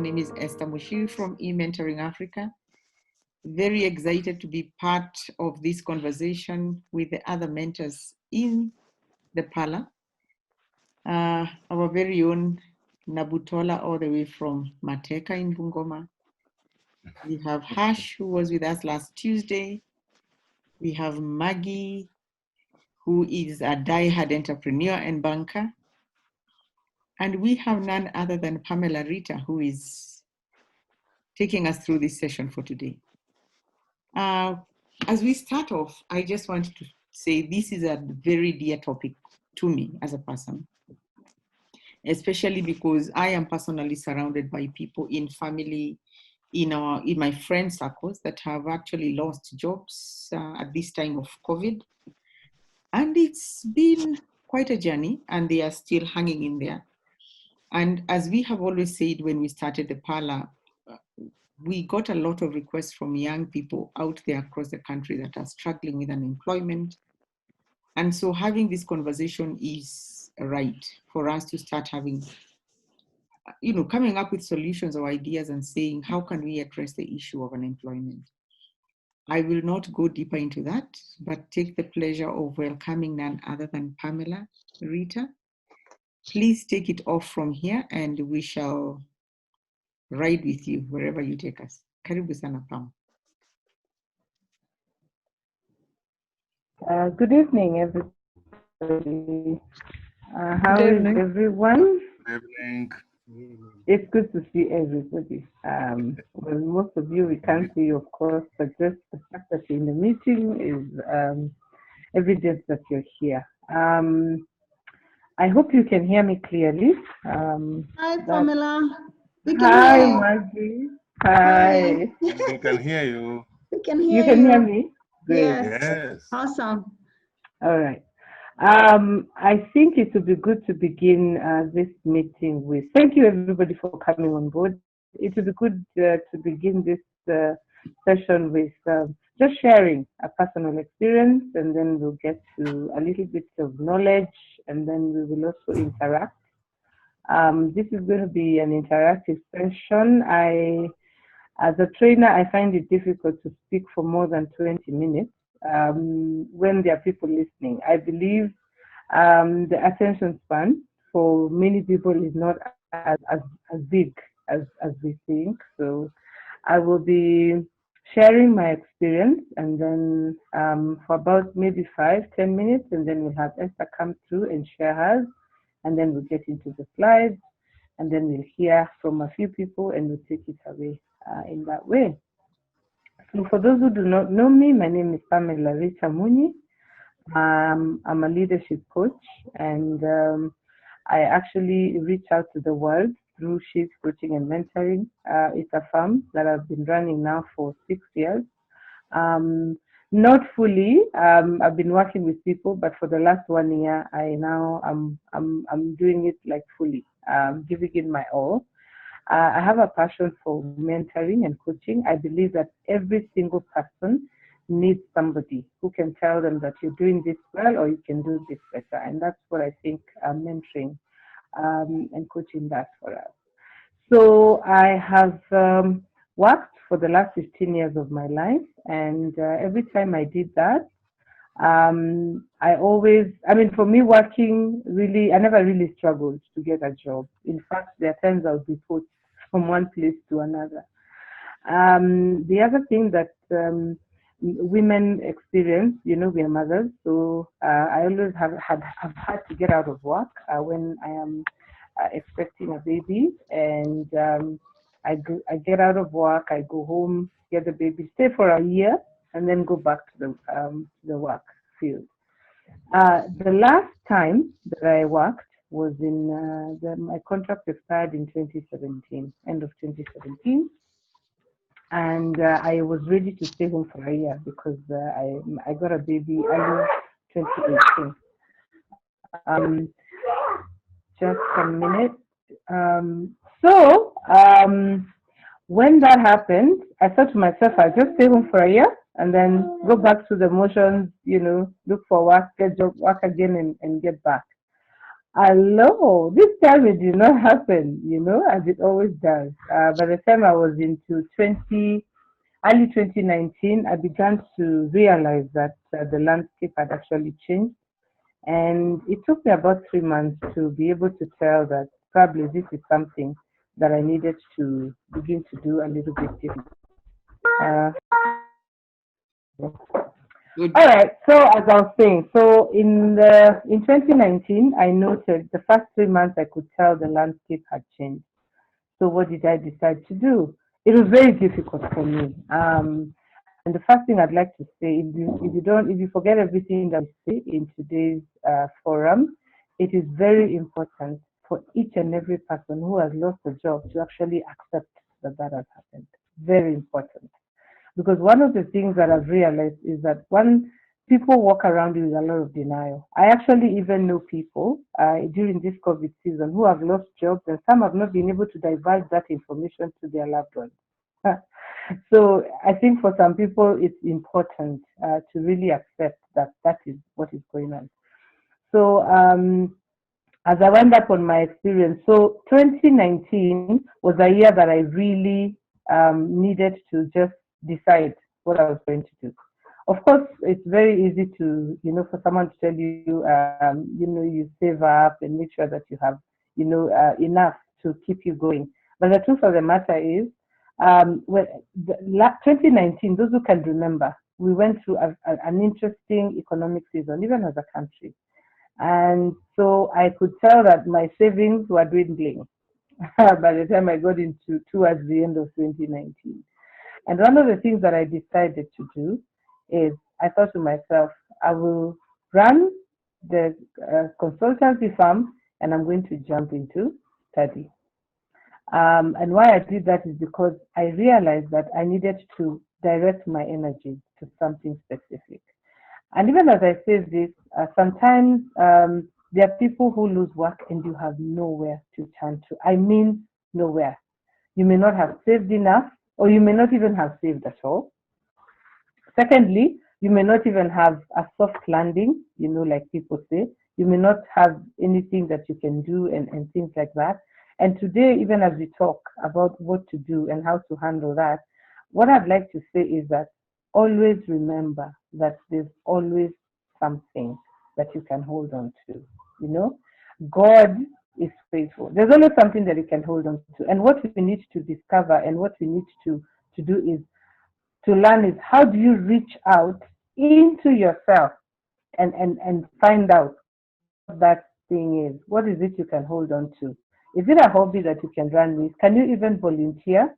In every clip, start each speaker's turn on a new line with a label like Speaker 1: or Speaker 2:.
Speaker 1: name is Esther Mushiri from eMentoring Africa. Very excited to be part of this conversation with the other mentors in the parlor. Our very own Nabutola, all the way from Mateka in Bungoma. We have Hash, who was with us last Tuesday. We have Maggie, who is a die-hard entrepreneur and banker. And we have none other than Pamela Rita, who is taking us through this session for today. As we start off, I just wanted to say this is a very dear topic to me as a person, especially because I am personally surrounded by people in family, in my friend circles that have actually lost jobs at this time of COVID. And it's been quite a journey, and they are still hanging in there. And as we have always said when we started the parlor, we got a lot of requests from young people out there across the country that are struggling with unemployment. And so having this conversation is right for us to start having, coming up with solutions or ideas and saying, how can we address the issue of unemployment? I will not go deeper into that, but take the pleasure of welcoming none other than Pamela Rita. Please take it off from here and we shall ride with you wherever you take us. Karibu sana, Pam.
Speaker 2: Good evening, everybody. How is everyone?
Speaker 3: Good evening.
Speaker 2: It's good to see everybody. Well, most of you we can't see, of course, but just the fact that you're in the meeting is evidence that you're here. I hope you can hear me clearly.
Speaker 4: Hi, Pamela.
Speaker 2: Hi, Maggie. Hi.
Speaker 3: We can hear you.
Speaker 4: We can hear you.
Speaker 2: You can hear me? Great.
Speaker 4: Yes. Awesome.
Speaker 2: All right. I think it would be good to begin this meeting with, thank you everybody for coming on board. It would be good to begin this session with just sharing a personal experience, and then we'll get to a little bit of knowledge, and then we will also interact. This is going to be an interactive session. As a trainer, I find it difficult to speak for more than 20 minutes. When there are people listening, I believe the attention span for many people is not as big as we think. So I will be sharing my experience, and then for about maybe 5-10 minutes, and then we'll have Esther come through and share hers, and then we'll get into the slides, and then we'll hear from a few people, and we'll take it away in that way. So for those who do not know me, my name is Pamela Rita Muni. I'm a leadership coach, and I actually reach out to the world through She's Coaching and Mentoring. It's a firm that I've been running now for 6 years. Not fully, I've been working with people, but for the last 1 year, I'm doing it like fully, giving it my all. I have a passion for mentoring and coaching. I believe that every single person needs somebody who can tell them that you're doing this well or you can do this better. And that's what I think mentoring and coaching does for us. So I have worked for the last 15 years of my life. And every time I did that, for me working really, I never really struggled to get a job. In fact, there are times I would be put from one place to another. The other thing that women experience, we are mothers, so I always have had to get out of work when I am expecting a baby, and I get out of work, I go home, get the baby, stay for a year, and then go back to the work field. The last time that I worked was in my contract expired in 2017, end of 2017, and I was ready to stay home for a year because I got a baby early 2018. Just a minute. When that happened, I thought to myself, I'll just stay home for a year and then go back to the motions, look for work, get job, work again, and get back. Hello, this time it did not happen, as it always does. By the time I was into early 2019, I began to realize that the landscape had actually changed. And it took me about 3 months to be able to tell that probably this is something that I needed to begin to do a little bit different. Uh,
Speaker 1: Good.
Speaker 2: all right. So as I was saying, so in 2019, I noted the first 3 months I could tell the landscape had changed. So what did I decide to do? It was very difficult for me. And the first thing I'd like to say, if you forget everything that we say in today's forum, it is very important for each and every person who has lost a job to actually accept that that has happened. Very important. Because one of the things that I've realized is that when people walk around with a lot of denial, I actually even know people during this COVID season who have lost jobs and some have not been able to divulge that information to their loved ones. So I think for some people it's important to really accept that that is what is going on. So as I went up on my experience, so 2019 was a year that I really needed to just decide what I was going to do. Of course, it's very easy to, for someone to tell you, you save up and make sure that you have, enough to keep you going. But the truth of the matter is, 2019, those who can remember, we went through an interesting economic season, even as a country. And so I could tell that my savings were dwindling by the time I got into towards the end of 2019. And one of the things that I decided to do is I thought to myself, I will run the consultancy firm and I'm going to jump into study. And why I did that is because I realized that I needed to direct my energy to something specific. And even as I say this, sometimes there are people who lose work and you have nowhere to turn to. I mean, nowhere. You may not have saved enough, or you may not even have saved at all. Secondly, you may not even have a soft landing, like people say. You may not have anything that you can do and things like that. And today, even as we talk about what to do and how to handle that, what I'd like to say is that always remember that there's always something that you can hold on to. God is faithful. There's always something that you can hold on to. And what we need to discover and what we need to do is to learn is how do you reach out into yourself and find out what that thing is. What is it you can hold on to? Is it a hobby that you can run with? Can you even volunteer?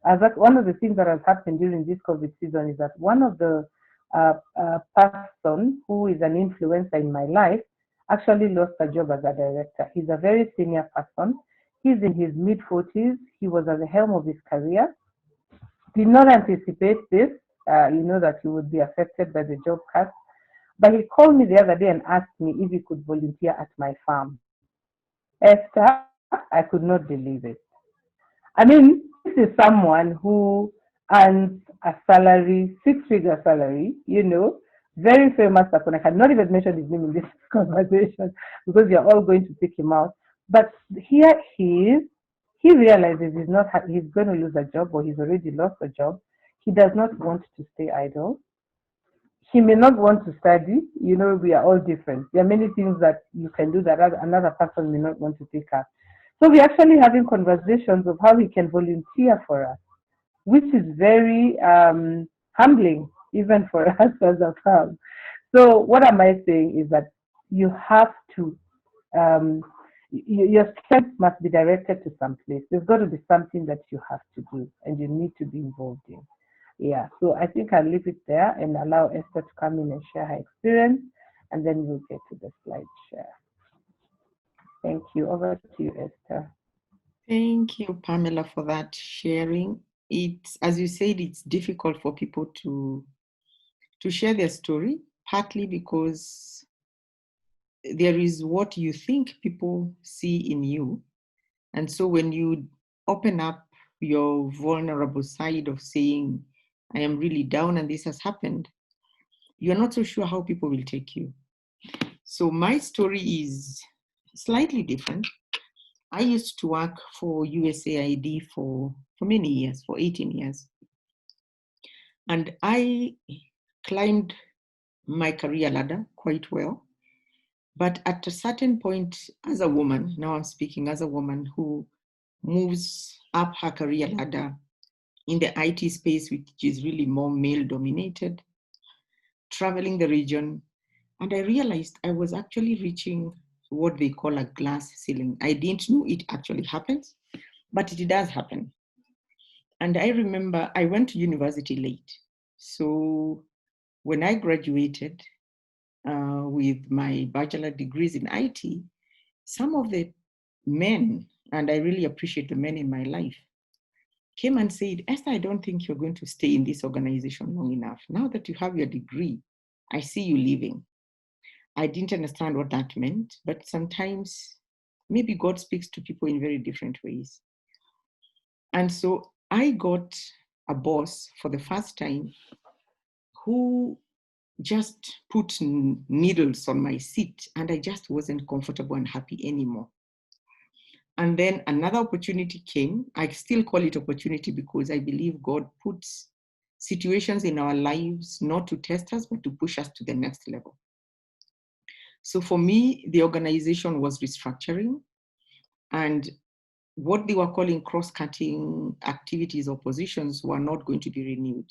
Speaker 2: One of the things that has happened during this COVID season is that one of the person who is an influencer in my life actually lost a job as a director. He's a very senior person. He's in his mid-40s. He was at the helm of his career. Did not anticipate this, that he would be affected by the job cut. But he called me the other day and asked me if he could volunteer at my farm. Esther, I could not believe it. I mean, this is someone who earns a salary, six-figure salary, very famous person. I cannot even mention his name in this conversation because you're all going to pick him out. But here he is. He realizes he's going to lose a job or he's already lost a job. He does not want to stay idle. He may not want to study. We are all different. There are many things that you can do that another person may not want to take up. So we're actually having conversations of how he can volunteer for us, which is very humbling, even for us as a firm. So what am I saying is that you have to, your strength must be directed to some place. There's got to be something that you have to do and you need to be involved in. Yeah, so I think I'll leave it there and allow Esther to come in and share her experience, and then we'll get to the slide share. Thank you. Over to you, Esther.
Speaker 1: Thank you, Pamela, for that sharing. It's, as you said, it's difficult for people to share their story, partly because there is what you think people see in you. And so when you open up your vulnerable side of saying, I am really down and this has happened, you're not so sure how people will take you. So my story is slightly different. I used to work for USAID for many years, for 18 years. And I climbed my career ladder quite well. But at a certain point, as a woman, now I'm speaking as a woman who moves up her career ladder in the IT space, which is really more male dominated, traveling the region, and I realized I was actually reaching what they call a glass ceiling. I didn't know it actually happens, but it does happen. And I remember I went to university late. So when I graduated with my bachelor degrees in IT, some of the men, and I really appreciate the men in my life, came and said, Esther, I don't think you're going to stay in this organization long enough. Now that you have your degree, I see you leaving. I didn't understand what that meant, but sometimes maybe God speaks to people in very different ways. And so I got a boss for the first time who just put needles on my seat, and I just wasn't comfortable and happy anymore. And then another opportunity came. I still call it opportunity because I believe God puts situations in our lives not to test us, but to push us to the next level. So for me, the organization was restructuring, and what they were calling cross-cutting activities or positions were not going to be renewed.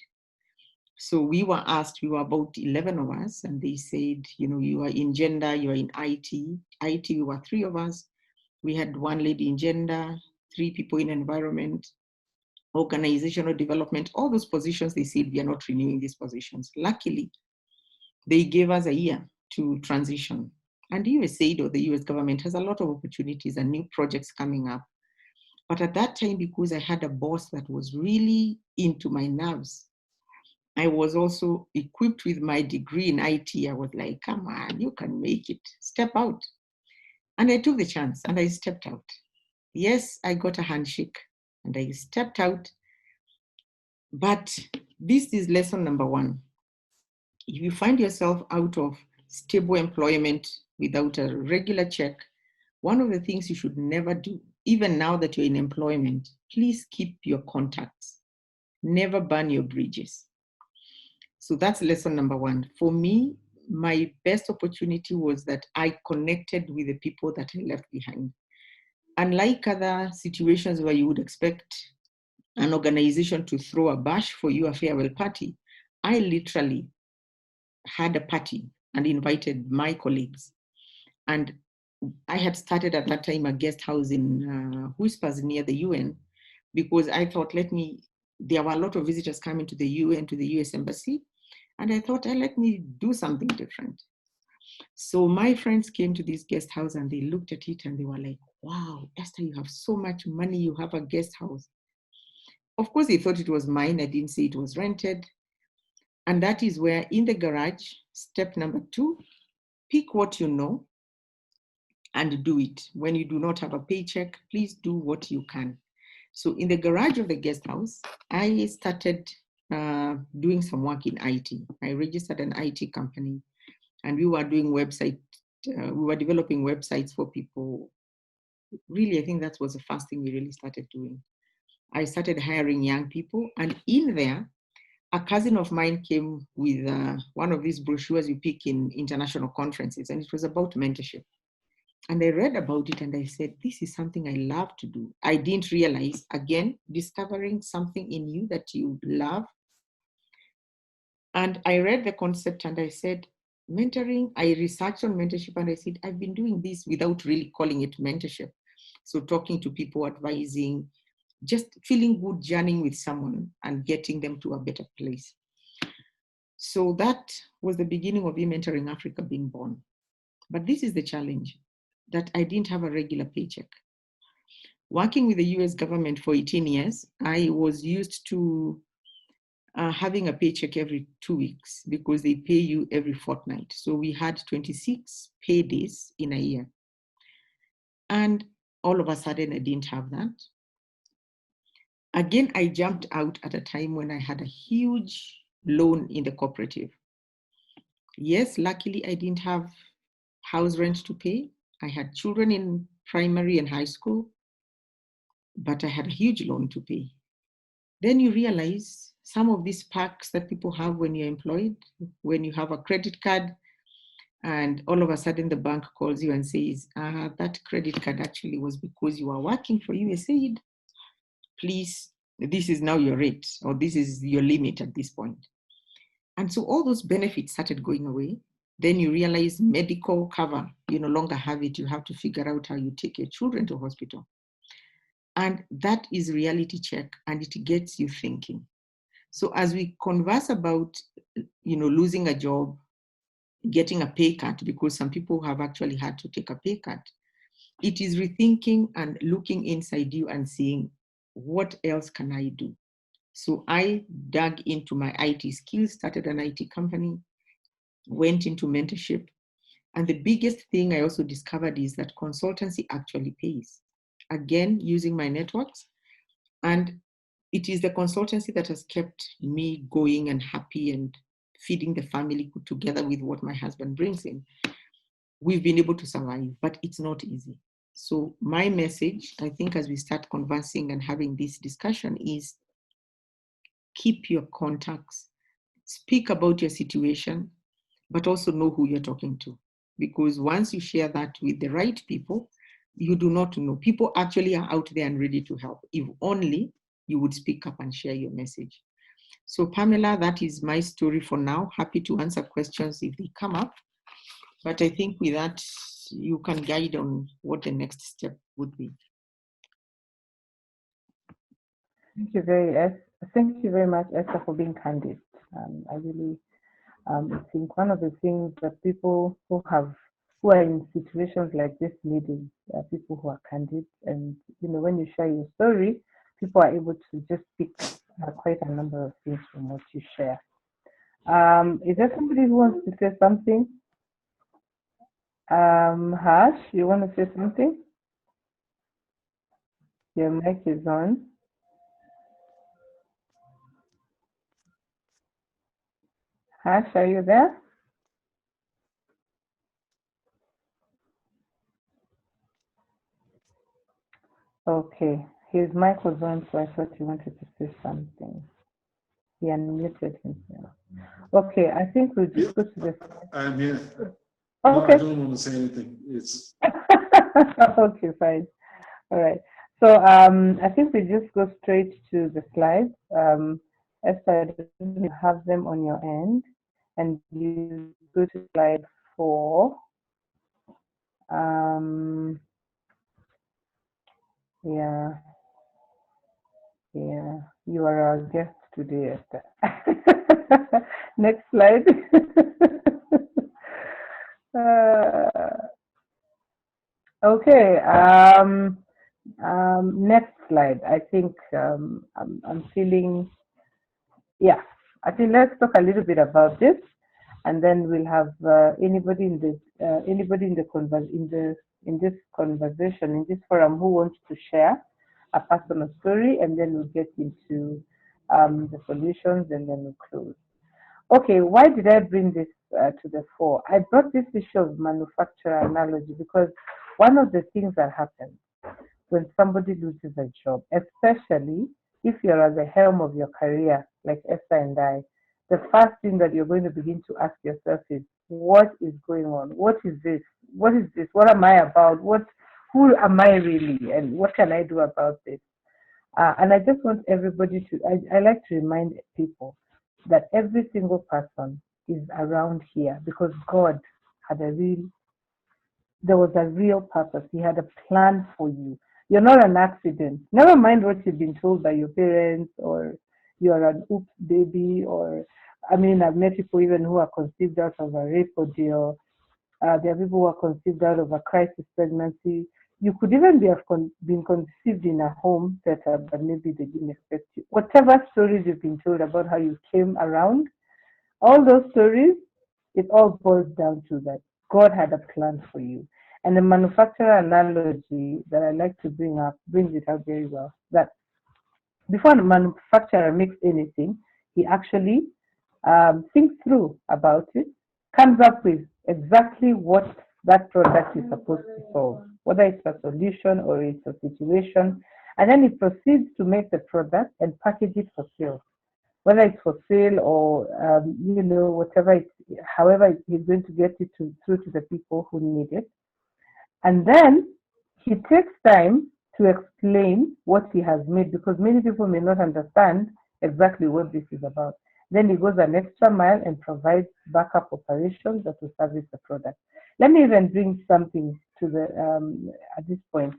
Speaker 1: So we were asked, we were about 11 of us, and they said, you are in gender, you are in IT. IT, we were 3 of us. We had 1 lady in gender, 3 people in environment, organizational development, all those positions. They said, we are not renewing these positions. Luckily, they gave us a year to transition. And the USAID, or the US government, has a lot of opportunities and new projects coming up. But at that time, because I had a boss that was really into my nerves, I was also equipped with my degree in IT. I was like, come on, you can make it. Step out. And I took the chance and I stepped out. Yes, I got a handshake and I stepped out. But this is lesson number 1. If you find yourself out of stable employment without a regular check, one of the things you should never do, even now that you're in employment, please keep your contacts. Never burn your bridges. So that's lesson number 1. For me, my best opportunity was that I connected with the people that I left behind. Unlike other situations where you would expect an organization to throw a bash for you, a farewell party, I literally had a party and invited my colleagues. And I had started at that time a guest house in Whispers near the UN, because I thought, there were a lot of visitors coming to the UN, to the US Embassy. And I thought, let me do something different. So my friends came to this guest house and they looked at it and they were like, wow, Esther, you have so much money, you have a guest house. Of course, they thought it was mine. I didn't say it was rented. And that is where, in the garage, step number 2, pick what you know and do it. When you do not have a paycheck, please do what you can. So in the garage of the guest house, I started doing some work in IT. I registered an IT company, and we were doing we were developing websites for people. Really, I think that was the first thing we really started doing. I started hiring young people, and in there, a cousin of mine came with one of these brochures you pick in international conferences, and it was about mentorship. And I read about it and I said, this is something I love to do. I didn't realize, again, discovering something in you that you love. And I read the concept and I said, mentoring, I researched on mentorship and I said, I've been doing this without really calling it mentorship. So talking to people, advising, just feeling good, journeying with someone and getting them to a better place. So that was the beginning of eMentoring Africa being born. But this is the challenge, that I didn't have a regular paycheck. Working with the US government for 18 years, I was used to having a paycheck every 2 weeks because they pay you every fortnight. So we had 26 pay days in a year. And all of a sudden, I didn't have that. Again, I jumped out at a time when I had a huge loan in the cooperative. Yes, luckily, I didn't have house rent to pay. I had children in primary and high school, but I had a huge loan to pay. Then you realize some of these perks that people have when you're employed, when you have a credit card, and all of a sudden the bank calls you and says, that credit card actually was because you were working for USAID. Please, this is now your rate, or this is your limit at this point. And so all those benefits started going away. Then you realize medical cover, you no longer have it. You have to figure out how you take your children to hospital. And that is reality check, and it gets you thinking. So as we converse about, losing a job, getting a pay cut, because some people have actually had to take a pay cut, it is rethinking and looking inside you and seeing, what else can I do? So I dug into my IT skills, started an IT company, went into mentorship. And the biggest thing I also discovered is that consultancy actually pays. Again, using my networks. And it is the consultancy that has kept me going and happy and feeding the family together with what my husband brings in. We've been able to survive, but it's not easy. So my message, I think, as we start conversing and having this discussion, is keep your contacts, speak about your situation, but also know who you're talking to. Because once you share that with the right people, you do not know. People actually are out there and ready to help. If only you would speak up and share your message. So Pamela, that is my story for now. Happy to answer questions if they come up. But I think with that, you can guide on what the next step would be.
Speaker 2: Thank you very much, Esther, for being candid. I really think one of the things that people who are in situations like this need is people who are candid. And when you share your story, people are able to just pick quite a number of things from what you share. Is there somebody who wants to say something? Harsh, you want to say something? Your mic is on. Harsh, are you there? Okay, his mic was on, so I thought he wanted to say something. He unmuted himself. Okay, I think we'll just go to the.
Speaker 5: I'm here.
Speaker 2: Okay.
Speaker 5: No, I don't want to say anything. It's
Speaker 2: okay, fine. All right. So I think we just go straight to the slides. Esther, you have them on your end, and you go to slide 4. Yeah, you are our guest today, Esther. Next slide. Okay. Next slide. I think I'm feeling. Yeah, I think let's talk a little bit about this, and then we'll have anybody in this conversation, in this forum, who wants to share a personal story, and then we'll get into the solutions, and then we'll close. Okay, why did I bring this to the fore? I brought this issue of manufacturer analogy because one of the things that happens when somebody loses a job, especially if you're at the helm of your career, like Esther and I, the first thing that you're going to begin to ask yourself is, what is going on? What is this? What is this? What am I about? Who am I really? And what can I do about this? And I just want everybody to, I like to remind people that every single person is around here because God had there was a real purpose. He had a plan for you. You're not an accident. Never mind what you've been told by your parents, or you're an oops baby, or I've met people even who are conceived out of a rape ordeal. There are people who are conceived out of a crisis pregnancy. You could even been conceived in a home setup, but maybe they didn't expect you. Whatever stories you've been told about how you came around, all those stories, it all boils down to that God had a plan for you. And the manufacturer analogy that I like to bring up brings it out very well. That before the manufacturer makes anything, he actually thinks through about it, comes up with exactly what that product is supposed to solve, whether it's a solution or it's a situation. And then he proceeds to make the product and package it for sale, whether it's for sale or whatever it's, however he's going to get it through to the people who need it. And then he takes time to explain what he has made, because many people may not understand exactly what this is about. Then he goes an extra mile and provides backup operations that will service the product. Let me even bring something to the at this point.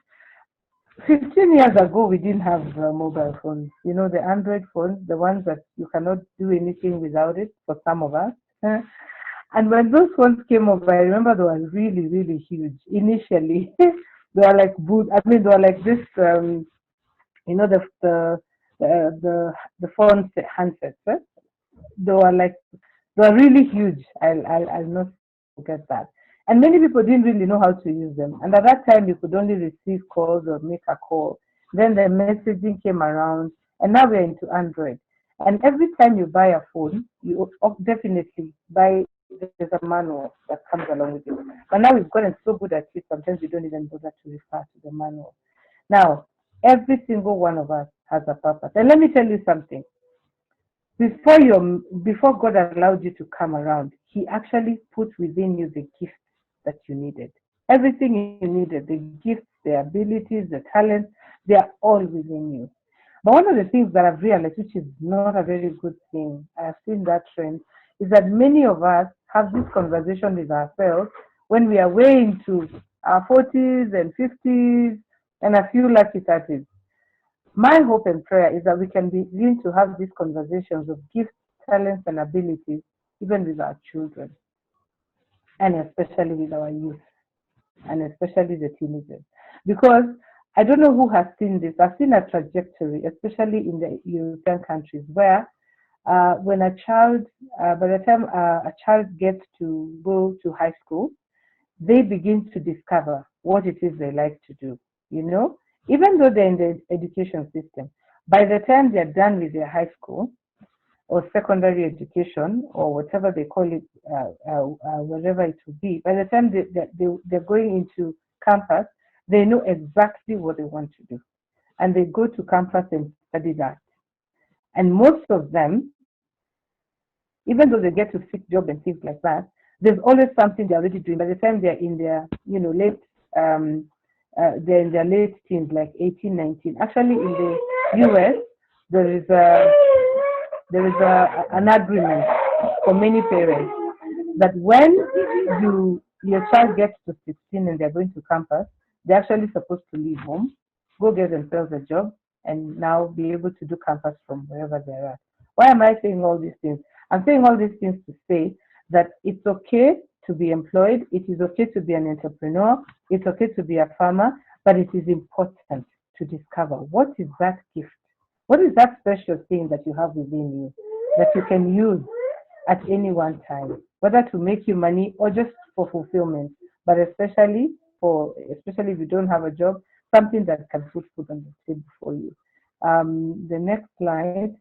Speaker 2: 15 years ago, we didn't have mobile phones. You know, the Android phones, the ones that you cannot do anything without it for some of us. And when those phones came over, I remember they were really, really huge. Initially, they were like they were like this. You know, the phone handsets. They were like, they were really huge. I'll not forget that. And many people didn't really know how to use them. And at that time, you could only receive calls or make a call. Then the messaging came around, and now we're into Android. And every time you buy a phone, you definitely buy, there's a manual that comes along with it. But now we've gotten so good at it, sometimes we don't even bother to refer to the manual. Now, every single one of us has a purpose. And let me tell you something. Before God allowed you to come around, He actually put within you the gift that you needed. Everything you needed, the gifts, the abilities, the talents, they are all within you. But one of the things that I've realized, which is not a very good thing, I have seen that trend, is that many of us have this conversation with ourselves when we are way into our 40s and 50s and a few lucky 30s. My hope and prayer is that we can begin to have these conversations of gifts, talents, and abilities, even with our children, and especially with our youth, and especially the teenagers. Because I don't know who has seen this. I've seen a trajectory, especially in the European countries, where when a child, by the time a child gets to go to high school, they begin to discover what it is they like to do, you know? Even though they're in the education system, by the time they're done with their high school or secondary education or whatever they call it, whatever it will be, by the time they're going into campus, they know exactly what they want to do. And they go to campus and study that. And most of them, even though they get to seek job and things like that, there's always something they're already doing. By the time they're in their, they're in their late teens, like 18, 19. Actually, in the US, there is an agreement for many parents that when your child gets to 16 and they're going to campus, they're actually supposed to leave home, go get themselves a job, and now be able to do campus from wherever they're at. Why am I saying all these things? I'm saying all these things to say that it's okay to be employed, it is okay to be an entrepreneur, it's okay to be a farmer, but it is important to discover what is that gift, what is that special thing that you have within you that you can use at any one time, whether to make you money or just for fulfillment, but especially if you don't have a job, something that can put food on the table for you. The next slide,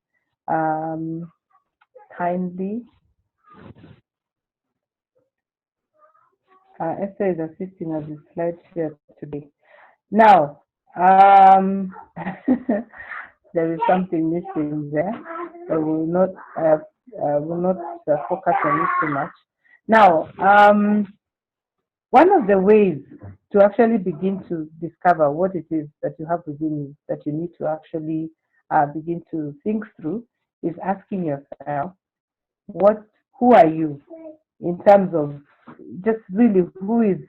Speaker 2: kindly. Esther is assisting us with slide share today. Now, there is something missing there. I will not focus on it too much. Now, one of the ways to actually begin to discover what it is that you have within you that you need to actually begin to think through is asking yourself, who are you in terms of just really who is,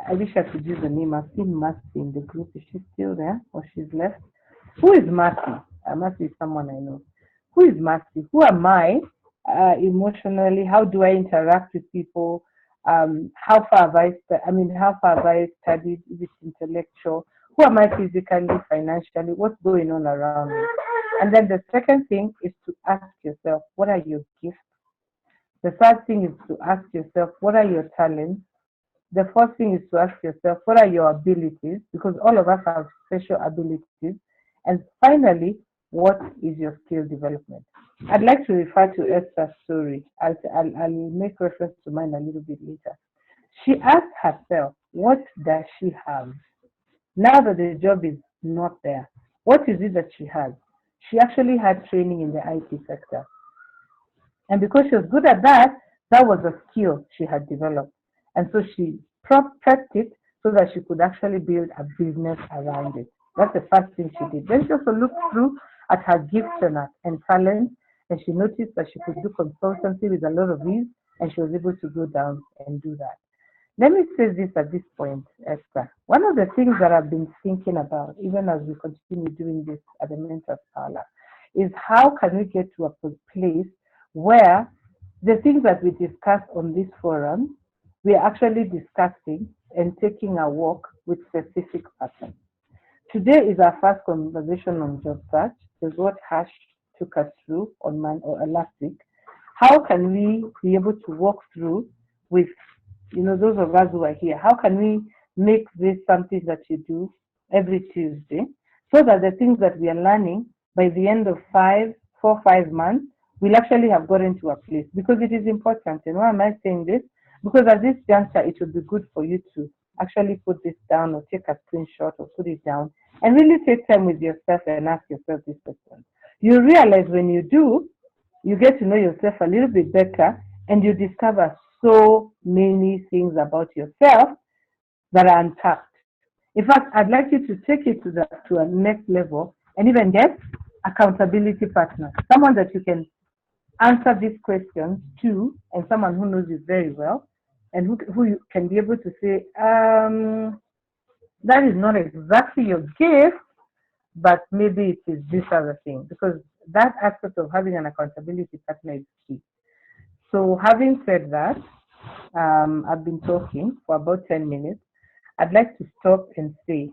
Speaker 2: I wish I could use the name. I've seen Mercy in the group. Is she still there or she's left? Who is Mercy? Mercy is someone I know. Who is Mercy? Who am I emotionally? How do I interact with people? How far have I studied? Is it intellectual? Who am I physically, financially? What's going on around me? And then the second thing is to ask yourself, what are your gifts? The third thing is to ask yourself, what are your talents? The fourth thing is to ask yourself, what are your abilities? Because all of us have special abilities. And finally, what is your skill development? I'd like to refer to Esther's story. I'll make reference to mine a little bit later. She asked herself, what does she have? Now that the job is not there, what is it that she has? She actually had training in the IT sector. And because she was good at that, that was a skill she had developed. And so she prepped it so that she could actually build a business around it. That's the first thing she did. Then she also looked through at her gifts and talents, and she noticed that she could do consultancy with a lot of ease, and she was able to go down and do that. Let me say this at this point, Esther. One of the things that I've been thinking about, even as we continue doing this at the Mentors Parlour, is how can we get to a place where the things that we discuss on this forum, we are actually discussing and taking a walk with specific patterns. Today is our first conversation on job search. Is what Hash took us through on last week. How can we be able to walk through with, those of us who are here? How can we make this something that you do every Tuesday, so that the things that we are learning by the end of 5 months, we'll actually have gotten to a place, because it is important. And why am I saying this? Because at this juncture, it would be good for you to actually put this down or take a screenshot or put it down and really take time with yourself and ask yourself this question. You realize when you do, you get to know yourself a little bit better, and you discover so many things about yourself that are untapped. In fact, I'd like you to take it to a next level and even get accountability partner, someone that you can answer these questions to, and someone who knows you very well, and who you can be able to say, that is not exactly your gift, but maybe it is this other thing, because that aspect of having an accountability partner is key. So having said that, I've been talking for about 10 minutes. I'd like to stop and say,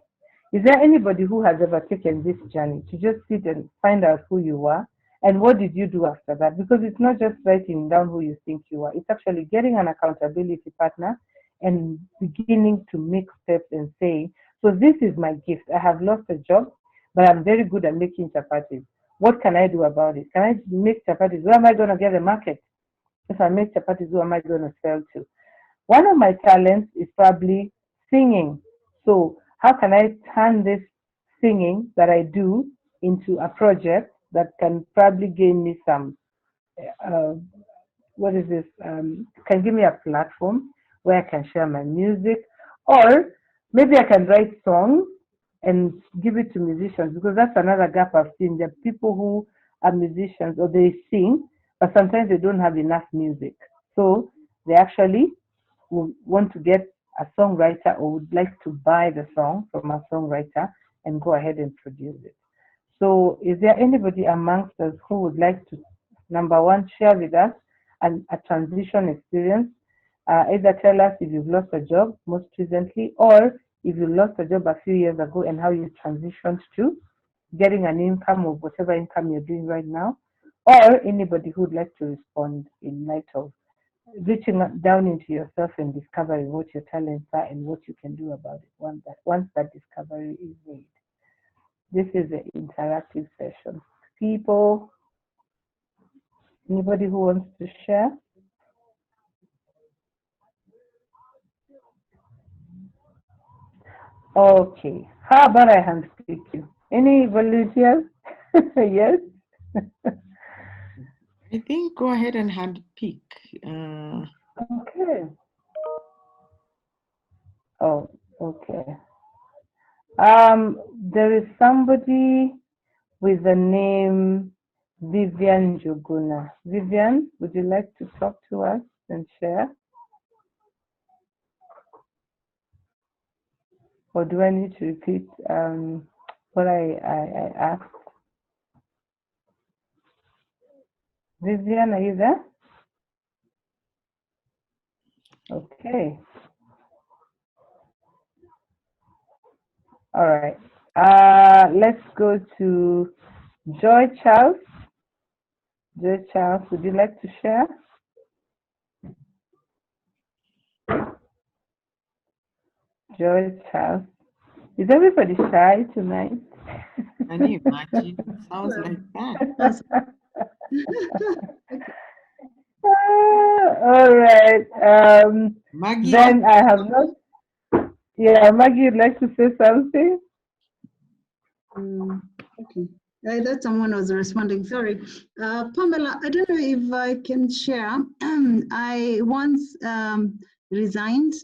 Speaker 2: is there anybody who has ever taken this journey to just sit and find out who you are, and what did you do after that? Because it's not just writing down who you think you are. It's actually getting an accountability partner and beginning to make steps and say, so this is my gift. I have lost a job, but I'm very good at making chapatis. What can I do about it? Can I make chapatis? Where am I going to get the market? If I make chapatis, who am I going to sell to? One of my talents is probably singing. So how can I turn this singing that I do into a project that can probably gain me some, can give me a platform where I can share my music, or maybe I can write songs and give it to musicians, because that's another gap I've seen. There are people who are musicians or they sing, but sometimes they don't have enough music. So they actually want to get a songwriter or would like to buy the song from a songwriter and go ahead and produce it. So is there anybody amongst us who would like to, number one, share with us a transition experience? Either tell us if you've lost a job most recently, or if you lost a job a few years ago and how you transitioned to getting an income or whatever income you're doing right now, or anybody who would like to respond in light of reaching down into yourself and discovering what your talents are and what you can do about it once that discovery is made. This is an interactive session. People, anybody who wants to share? Okay. How about I hand pick you? Any volunteers? Yes?
Speaker 1: I think go ahead and hand pick.
Speaker 2: Okay. Oh, okay. There is somebody with the name Vivian Juguna. Vivian, would you like to talk to us and share? Or do I need to repeat what I asked? Vivian, are you there? Okay. All right. Let's go to Joy Charles. Joy Charles, would you like to share? Joy Charles. Is everybody shy tonight?
Speaker 1: Can you imagine? It sounds like that.
Speaker 2: All right.
Speaker 1: Maggie.
Speaker 2: Then I have not. Yeah, Maggie, you'd like to say something?
Speaker 4: Okay. I thought someone was responding. Sorry. Pamela, I don't know if I can share. I once resigned.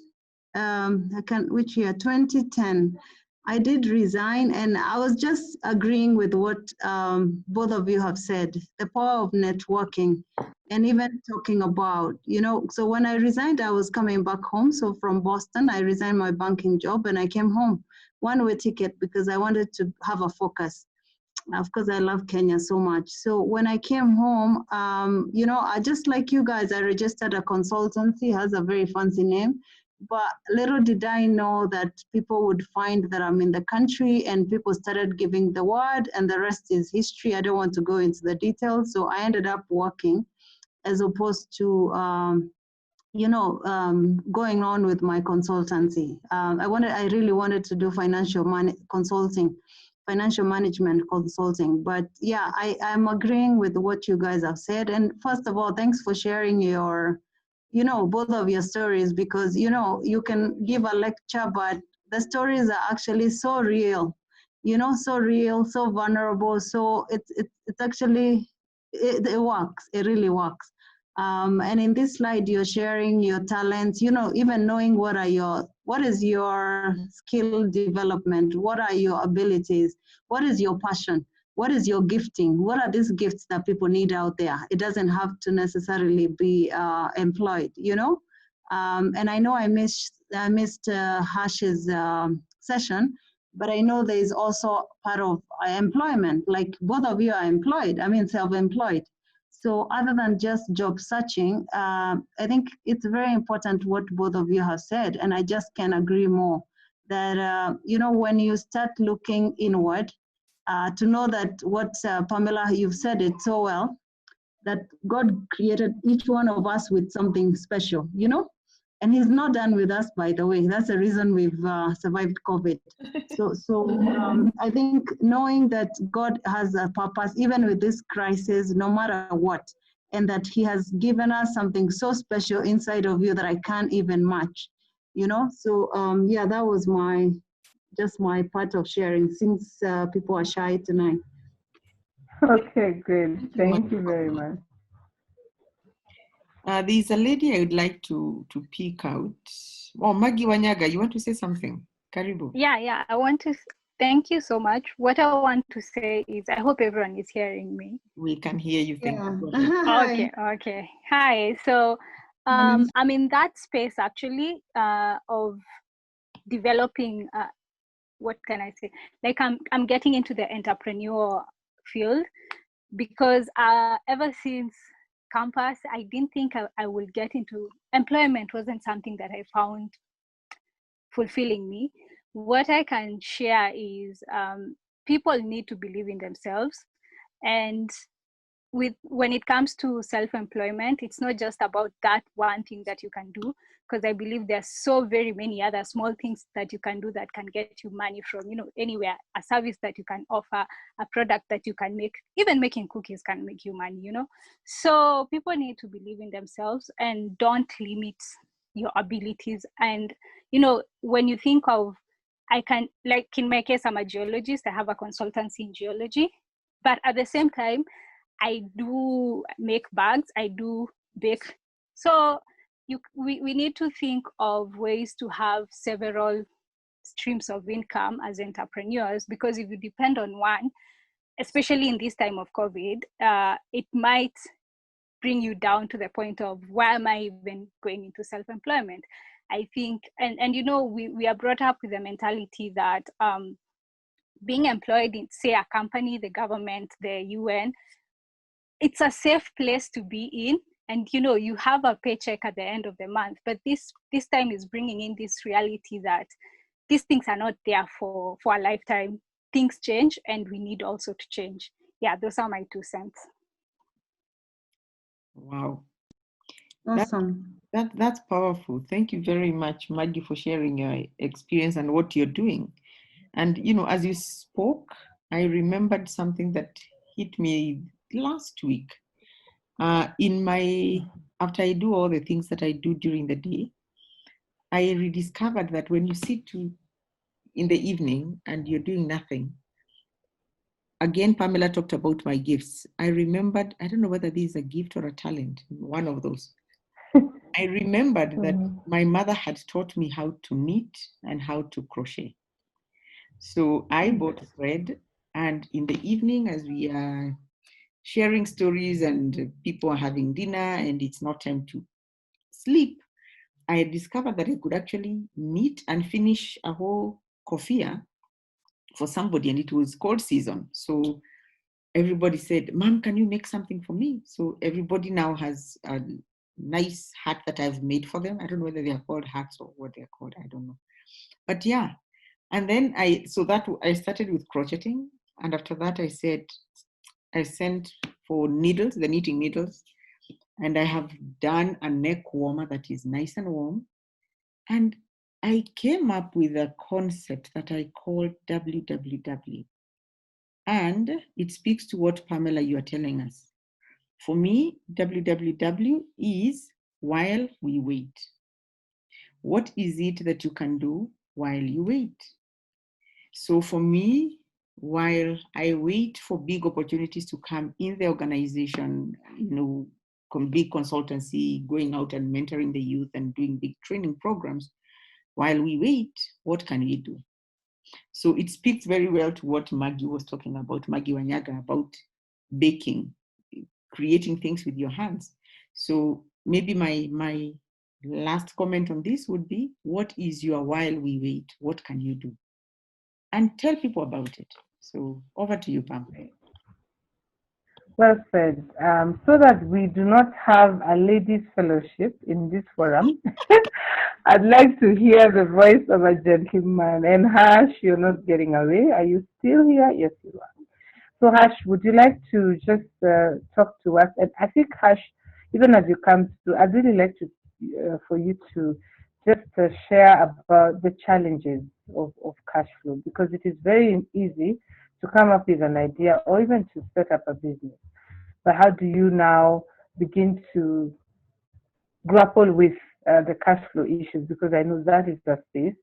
Speaker 4: Which year? 2010. I did resign, and I was just agreeing with what both of you have said, the power of networking, and even talking about, so when I resigned, I was coming back home. So from Boston, I resigned my banking job and I came home, one-way ticket, because I wanted to have a focus. Of course, I love Kenya so much. So when I came home, I just like you guys, I registered a consultancy, has a very fancy name. But little did I know that people would find that I'm in the country, and people started giving the word, and the rest is history. I don't want to go into the details. So I ended up working as opposed to, going on with my consultancy. I really wanted to do financial management consulting. But yeah, I'm agreeing with what you guys have said. And first of all, thanks for sharing both of your stories, because, you can give a lecture, but the stories are actually so real, so real, so vulnerable. So it's actually, it works. It really works. And in this slide, you're sharing your talents, even knowing what is your skill development, what are your abilities, what is your passion, what is your gifting, what are these gifts that people need out there? It doesn't have to necessarily be employed, and I know I missed Hash's session, but I know there is also part of employment, like both of you are employed, self-employed. So other than just job searching, I think it's very important what both of you have said, and I just can agree more that, when you start looking inward, to know that what, Pamela, you've said it so well, that God created each one of us with something special, and he's not done with us, by the way. That's the reason we've survived COVID. So I think knowing that God has a purpose, even with this crisis, no matter what, and that he has given us something so special inside of you that I can't even match, So yeah, that was just my part of sharing, since people are shy tonight.
Speaker 2: Okay, great. Thank you very much.
Speaker 1: There's a lady I would like to pick out. Oh, Maggie Wanyaga, you want to say something? Karibu.
Speaker 6: Yeah. I want to thank you so much. What I want to say is, I hope everyone is hearing me.
Speaker 1: We can hear you. Thank you.
Speaker 6: Okay. Hi. So I'm in that space actually of developing. What can I say? Like I'm getting into the entrepreneur field, because ever since campus, I didn't think I will get into employment. Wasn't something that I found fulfilling me. What I can share is people need to believe in themselves, and when it comes to self-employment, it's not just about that one thing that you can do, because I believe there's so very many other small things that you can do that can get you money from anywhere. A service that you can offer, a product that you can make, even making cookies can make you money. So people need to believe in themselves and don't limit your abilities. And when you think of, I can, like in my case, I'm a geologist, I have a consultancy in geology, but at the same time I do make bags, I do bake. So we need to think of ways to have several streams of income as entrepreneurs, because if you depend on one, especially in this time of COVID, it might bring you down to the point of, why am I even going into self-employment? I think, and we are brought up with the mentality that being employed in, say, a company, the government, the UN, it's a safe place to be in, and you have a paycheck at the end of the month. But this time is bringing in this reality that these things are not there for a lifetime. Things change, and we need also to change. Yeah, those are my 2 cents.
Speaker 1: Wow.
Speaker 4: Awesome.
Speaker 1: That's powerful. Thank you very much, Maggie, for sharing your experience and what you're doing. And as you spoke, I remembered something that hit me last week. After I do all the things that I do during the day, I rediscovered that when you sit in the evening and you're doing nothing, again, Pamela talked about my gifts. I remembered, I don't know whether this is a gift or a talent, one of those. I remembered that my mother had taught me how to knit and how to crochet. So I bought thread, and in the evening, as we are sharing stories and people are having dinner and it's not time to sleep, I discovered that I could actually knit and finish a whole kofia for somebody, and it was cold season. So everybody said, Mom, can you make something for me? So everybody now has a nice hat that I've made for them. I don't know whether they are called hats or what they're called. I don't know. But yeah. And then I started with crocheting. And after that, I sent for needles, the knitting needles. And I have done a neck warmer that is nice and warm. And I came up with a concept that I call WWW. And it speaks to what, Pamela, you are telling us. For me, WWW is while we wait. What is it that you can do while you wait? So for me, while I wait for big opportunities to come in the organization, big consultancy, going out and mentoring the youth and doing big training programs, while we wait, what can we do? So it speaks very well to what Maggie was talking about, Maggie Wanyaga, about baking, creating things with your hands. So maybe my last comment on this would be, what is your while we wait? What can you do? And tell people about it. So over to you, Pam.
Speaker 2: Well said. So that we do not have a ladies' fellowship in this forum, I'd like to hear the voice of a gentleman. And Harsh, you're not getting away. Are you still here? Yes, you are. So Harsh, would you like to just talk to us? And I think Harsh, even as you come through, I'd really like to for you to just share about the challenges of cash flow, because it is very easy to come up with an idea or even to set up a business. But how do you now begin to grapple with the cash flow issues? Because I know that is the space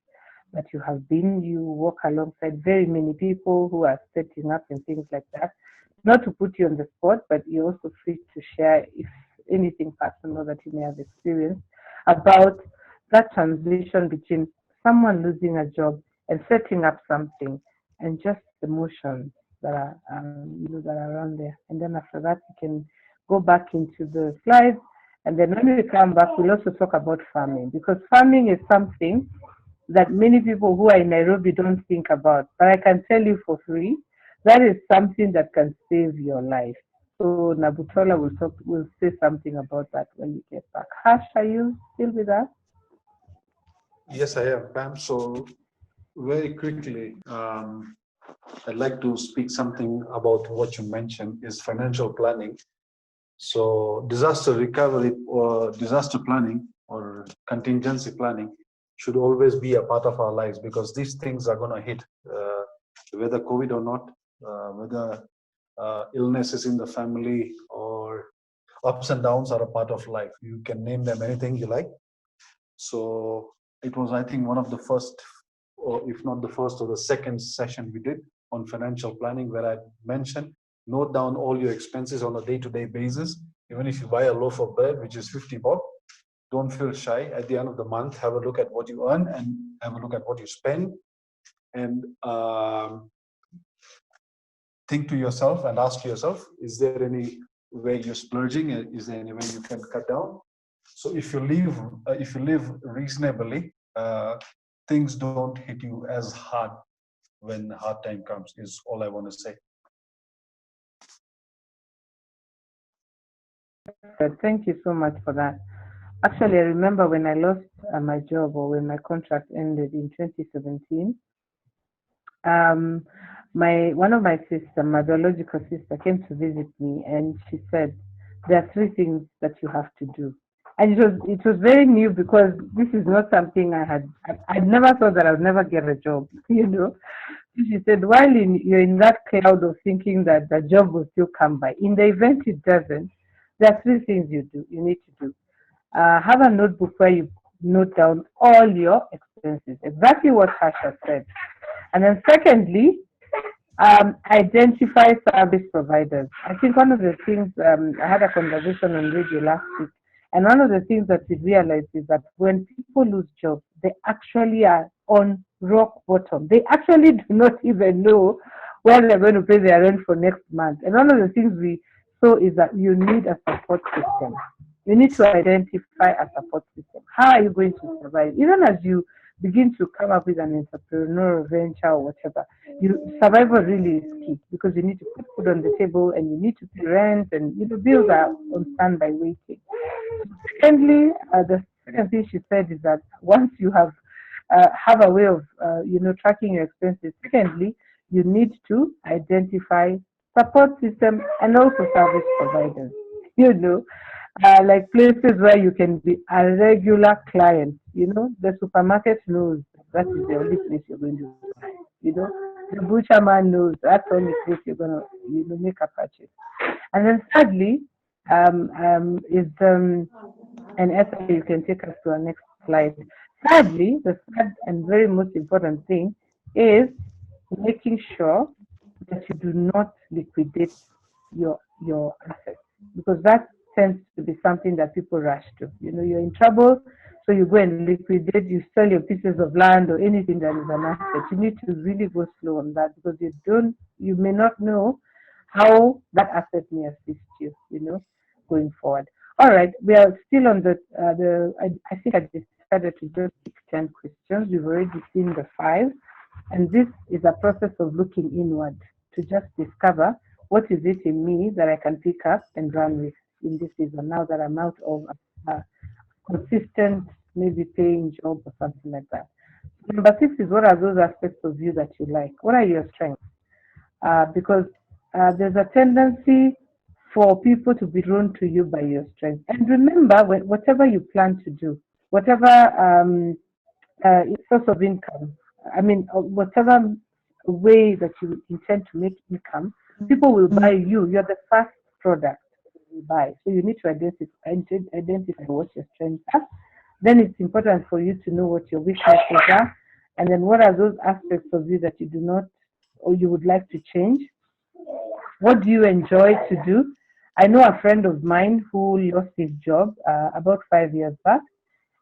Speaker 2: that you have been. You work alongside very many people who are setting up and things like that. Not to put you on the spot, but you're also free to share if anything personal that you may have experienced about that transition between someone losing a job and setting up something, and just the emotions that are that are around there. And then after that, we can go back into the slides. And then when we come back, we'll also talk about farming, because farming is something that many people who are in Nairobi don't think about. But I can tell you for free, that is something that can save your life. So Nabutola will say something about that when we get back. Harsh, are you still with us?
Speaker 5: Yes, I am, Pam. So very quickly, I'd like to speak something about what you mentioned is financial planning. So disaster recovery or disaster planning or contingency planning should always be a part of our lives, because these things are going to hit, whether COVID or not, whether illnesses in the family or ups and downs are a part of life. You can name them anything you like. So it was, I think, one of the first, or if not the first or the second session we did on financial planning, where I mentioned, note down all your expenses on a day-to-day basis. Even if you buy a loaf of bread, which is 50 bob, don't feel shy. At the end of the month, have a look at what you earn and have a look at what you spend, and think to yourself and ask yourself, is there any way you're splurging? Is there any way you can cut down? So if you live reasonably, things don't hit you as hard when hard time comes, is all I want to say.
Speaker 2: Thank you so much for that. Actually, I remember when I lost my job, or when my contract ended in 2017, one of my sisters, my biological sister, came to visit me, and she said, there are 3 things that you have to do. And it was very new, because this is not something I'd never thought that I would never get a job, She said, while you're in that cloud of thinking that the job will still come by, in the event it doesn't, there are 3 things you need to do. Have a notebook where you note down all your expenses, exactly what Hasha said. And then secondly, identify service providers. I think one of the things, I had a conversation on radio last week, and one of the things that we realized is that when people lose jobs, they actually are on rock bottom. They actually do not even know where they're going to pay their rent for next month. And one of the things we saw is that you need a support system. You need to identify a support system. How are you going to survive? Even as you begin to come up with an entrepreneurial venture or whatever, survival really is key, because you need to put food on the table and you need to pay rent, and bills are on standby waiting. Secondly, the second thing she said is that once you have a way of tracking your expenses, secondly, you need to identify support system and also service providers. Like places where you can be a regular client. The supermarket knows that is the only place you're going to buy. The butcher man knows that's the only place you're going to make a purchase. And then thirdly, is and Esther, you can take us to our next slide. Thirdly, the third and very most important thing is making sure that you do not liquidate your assets, because that tends to be something that people rush to. You're in trouble, so you go and liquidate, you sell your pieces of land or anything that is an asset. You need to really go slow on that, because you may not know how that asset may assist you, going forward. All right, we are still on I think I decided to just pick 10 questions. We've already seen the 5. And this is a process of looking inward to just discover what is it in me that I can pick up and run with in this season, now that I'm out of a consistent, maybe paying job or something like that. Number 6 is, what are those aspects of you that you like? What are your strengths? Because there's a tendency for people to be drawn to you by your strengths. And remember, whatever you plan to do, whatever source of income, whatever way that you intend to make income, people will buy you. You're the first product they buy. So you need to identify what your strengths are. Then it's important for you to know what your weaknesses are. And then what are those aspects of you that you do not, or you would like to change? What do you enjoy to do? I know a friend of mine who lost his job about 5 years back,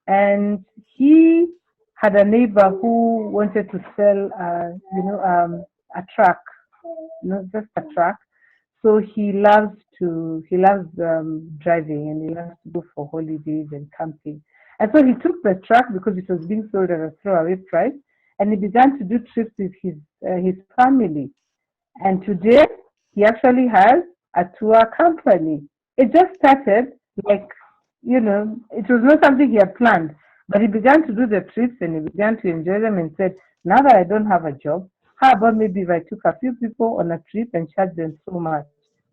Speaker 2: and he had a neighbor who wanted to sell, a truck, just a truck. So he loves driving, and he loves to go for holidays and camping. And so he took the truck because it was being sold at a throwaway price, and he began to do trips with his family. And today, he actually has a tour company. It just started like, it was not something he had planned, but he began to do the trips and he began to enjoy them and said, now that I don't have a job, how about maybe if I took a few people on a trip and charged them so much?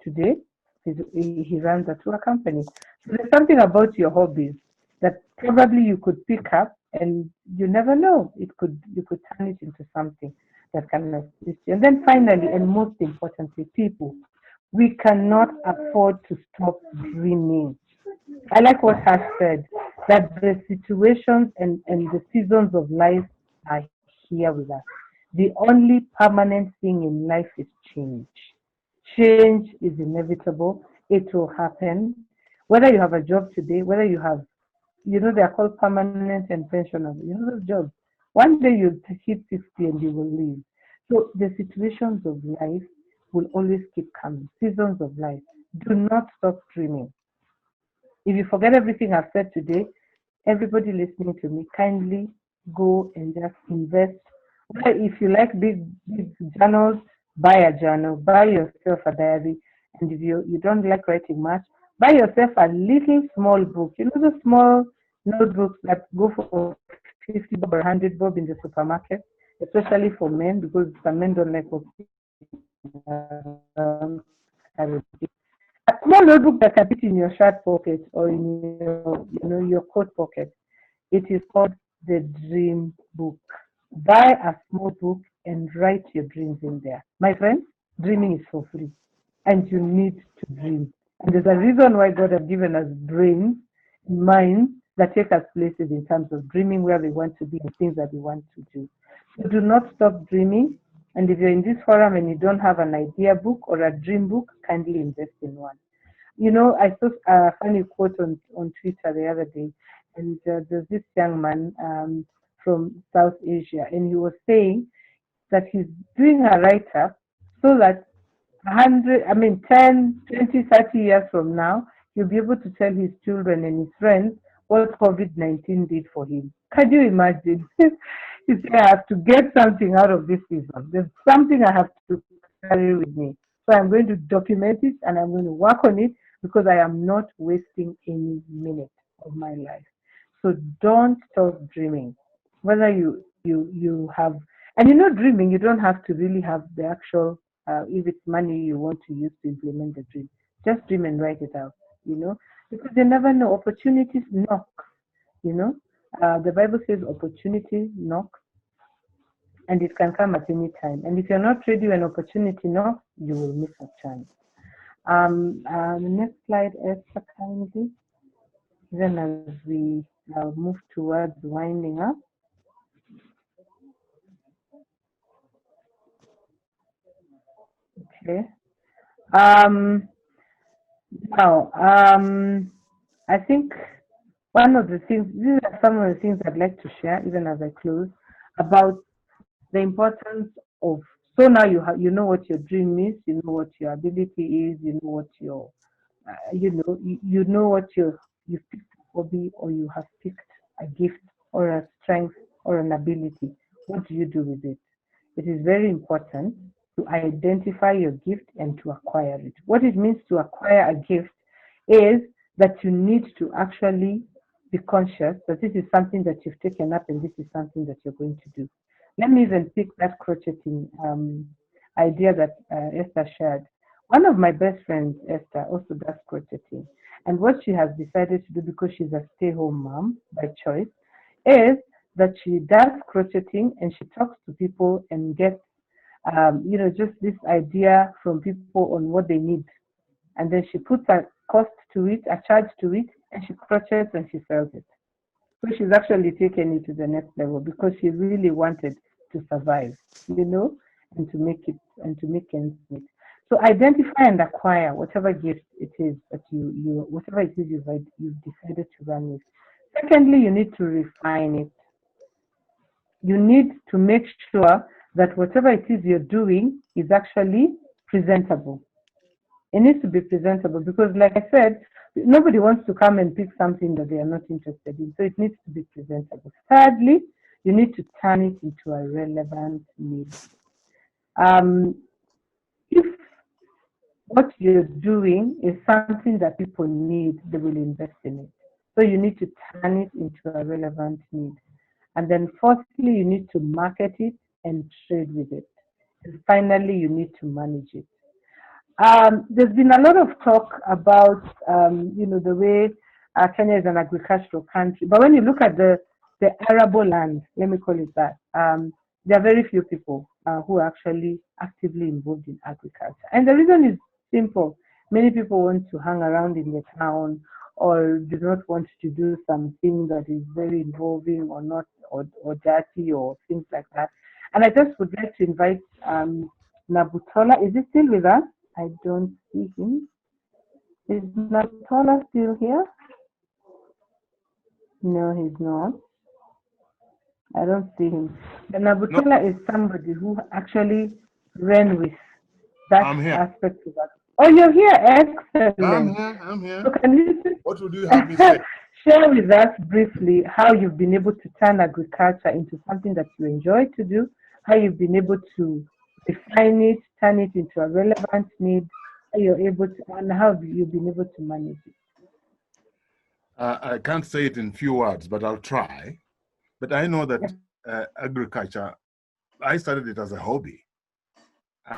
Speaker 2: Today, he runs a tour company. So there's something about your hobbies that probably you could pick up, and you never know. You could turn it into something that can assist you. And then finally, and most importantly, people, we cannot afford to stop dreaming. I like what Hash said, that the situations and the seasons of life are here with us. The only permanent thing in life is change. Change is inevitable. It will happen. Whether you have a job today, whether you have, they are called permanent and pensionable. Those jobs. One day you'll hit 60 and you will leave. So the situations of life will always keep coming. Seasons of life. Do not stop dreaming. If you forget everything I've said today, everybody listening to me, kindly go and just invest. If you like big journals, buy a journal, buy yourself a diary. And if you don't like writing much, buy yourself a little small book. The small notebooks that go for 50 bob or 100 bob in the supermarket, especially for men, because some men don't like walking around. A small notebook that can fit in your shirt pocket or in your coat pocket. It is called the Dream Book. Buy a small book and write your dreams in there. My friends, dreaming is for free, and you need to dream. And there's a reason why God has given us brains, minds, that take us places in terms of dreaming where we want to be and things that we want to do. So do not stop dreaming. And if you're in this forum and you don't have an idea book or a dream book, kindly invest in one. You know, I saw a funny quote on Twitter the other day, and there's this young man from South Asia, and he was saying that he's doing a write-up so that 10, 20, 30 years from now, he'll be able to tell his children and his friends what COVID-19 did for him. Can you imagine? He said, I have to get something out of this season. There's something I have to carry with me. So I'm going to document it and I'm going to work on it because I am not wasting any minute of my life. So don't stop dreaming. Whether you have, and dreaming, you don't have to really have the actual, if it's money you want to use to implement the dream. Just dream and write it out, because you never know. Opportunities knock, the Bible says opportunity knocks and it can come at any time. And if you're not ready when opportunity knocks, you will miss a chance. The next slide, Esther, kindly. Then as we move towards winding up. Okay. Now, I think one of the things, these are some of the things I'd like to share, even as I close, about the importance of. So now you know what your dream is, you know what your ability is, you know what your, you know what you've picked a hobby or you have picked a gift or a strength or an ability. What do you do with it? It is very important to identify your gift and to acquire it. What it means to acquire a gift is that you need to actually be conscious that this is something that you've taken up and this is something that you're going to do. Let me even pick that crocheting idea that Esther shared. One of my best friends, Esther, also does crocheting. And what she has decided to do, because she's a stay-home mom by choice, is that she does crocheting and she talks to people and gets, just this idea from people on what they need. And then she puts a cost to it, a charge to it, and she crochets and she sells it. So she's actually taken it to the next level because she really wanted to survive, and to make ends meet. So identify and acquire whatever gift it is that whatever it is you've decided to run with. Secondly, you need to refine it. You need to make sure that whatever it is you're doing is actually presentable. It needs to be presentable because, like I said, nobody wants to come and pick something that they are not interested in. So it needs to be presentable. Thirdly, you need to turn it into a relevant need. If what you're doing is something that people need, they will invest in it. So you need to turn it into a relevant need. And then fourthly, you need to market it and trade with it. And finally, you need to manage it. There's been a lot of talk about, the way Kenya is an agricultural country. But when you look at the arable land, let me call it that, there are very few people who are actually actively involved in agriculture. And the reason is simple. Many people want to hang around in the town or do not want to do something that is very involving or not, or dirty or things like that. And I just would like to invite Nabutola. Is he still with us? I don't see him. Is Nabutola still here? No, he's not. I don't see him. The Nabutola is somebody who actually ran with that aspect of that. Oh, you're here. Excellent.
Speaker 3: I'm here.
Speaker 2: So can you
Speaker 3: What would you have me say?
Speaker 2: Share with us briefly how you've been able to turn agriculture into something that you enjoy to do, how you've been able to refine it, turn it into a relevant need, how you're able to, and how you've been able to manage it.
Speaker 3: I can't say it in few words, but I'll try. But I know that agriculture, I started it as a hobby.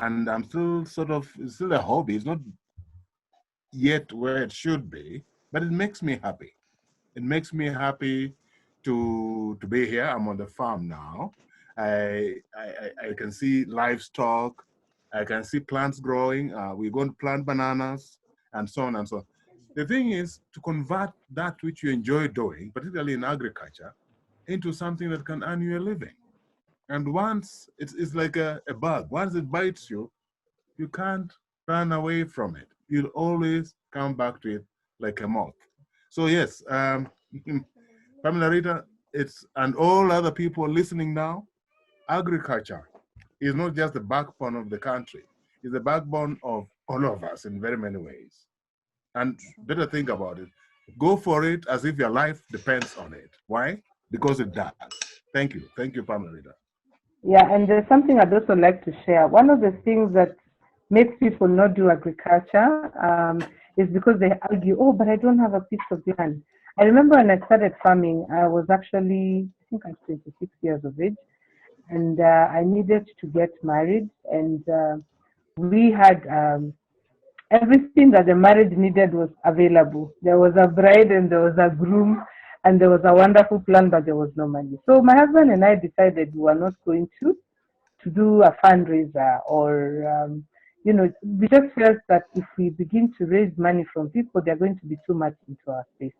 Speaker 3: And I'm still it's still a hobby. It's not yet where it should be, but it makes me happy. It makes me happy to be here. I'm on the farm now. I can see livestock. I can see plants growing. We're going to plant bananas and so on and so on. The thing is to convert that which you enjoy doing, particularly in agriculture, into something that can earn you a living. And once it's like a bug, once it bites you, you can't run away from it. You'll always come back to it like a moth. So yes, Pamela Rita, and all other people listening now, agriculture is not just the backbone of the country, it's the backbone of all of us in very many ways. And better think about it. Go for it as if your life depends on it. Why? Because it does. Thank you. Thank you, Pamela Rita.
Speaker 2: Yeah, and there's something I'd also like to share. One of the things that makes people not do agriculture is because they argue, oh, but I don't have a piece of land. I remember when I started farming, I was actually, I think I was 26 years of age, and I needed to get married, and we had everything that the marriage needed was available. There was a bride and there was a groom and there was a wonderful plan, but there was no money. So my husband and I decided we were not going to do a fundraiser or, we just felt that if we begin to raise money from people, they're going to be too much into our space.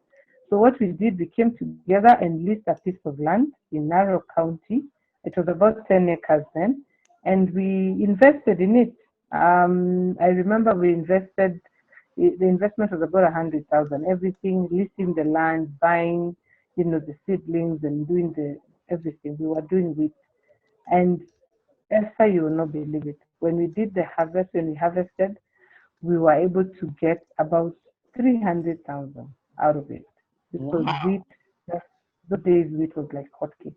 Speaker 2: So what we did, we came together and leased a piece of land in Narok County. It was about 10 acres then, and we invested in it. I remember we invested, the investment was about 100,000, everything, leasing the land, buying, the seedlings and doing everything. We were doing it. And Esther, you will not believe it. When we did the harvest, when we harvested, we were able to get about 300,000 out of it. Because wheat, those days wheat was like hotcake.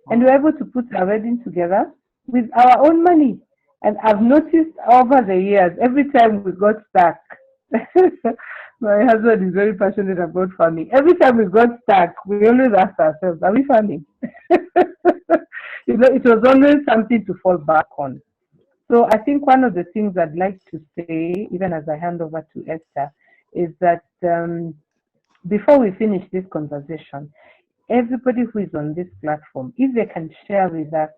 Speaker 2: And we were able to put our wedding together with our own money. And I've noticed over the years, every time we got stuck, my husband is very passionate about farming. Every time we got stuck, we always ask ourselves, are we farming? It was always something to fall back on. So I think one of the things I'd like to say, even as I hand over to Esther, is that before we finish this conversation, everybody who is on this platform, if they can share with us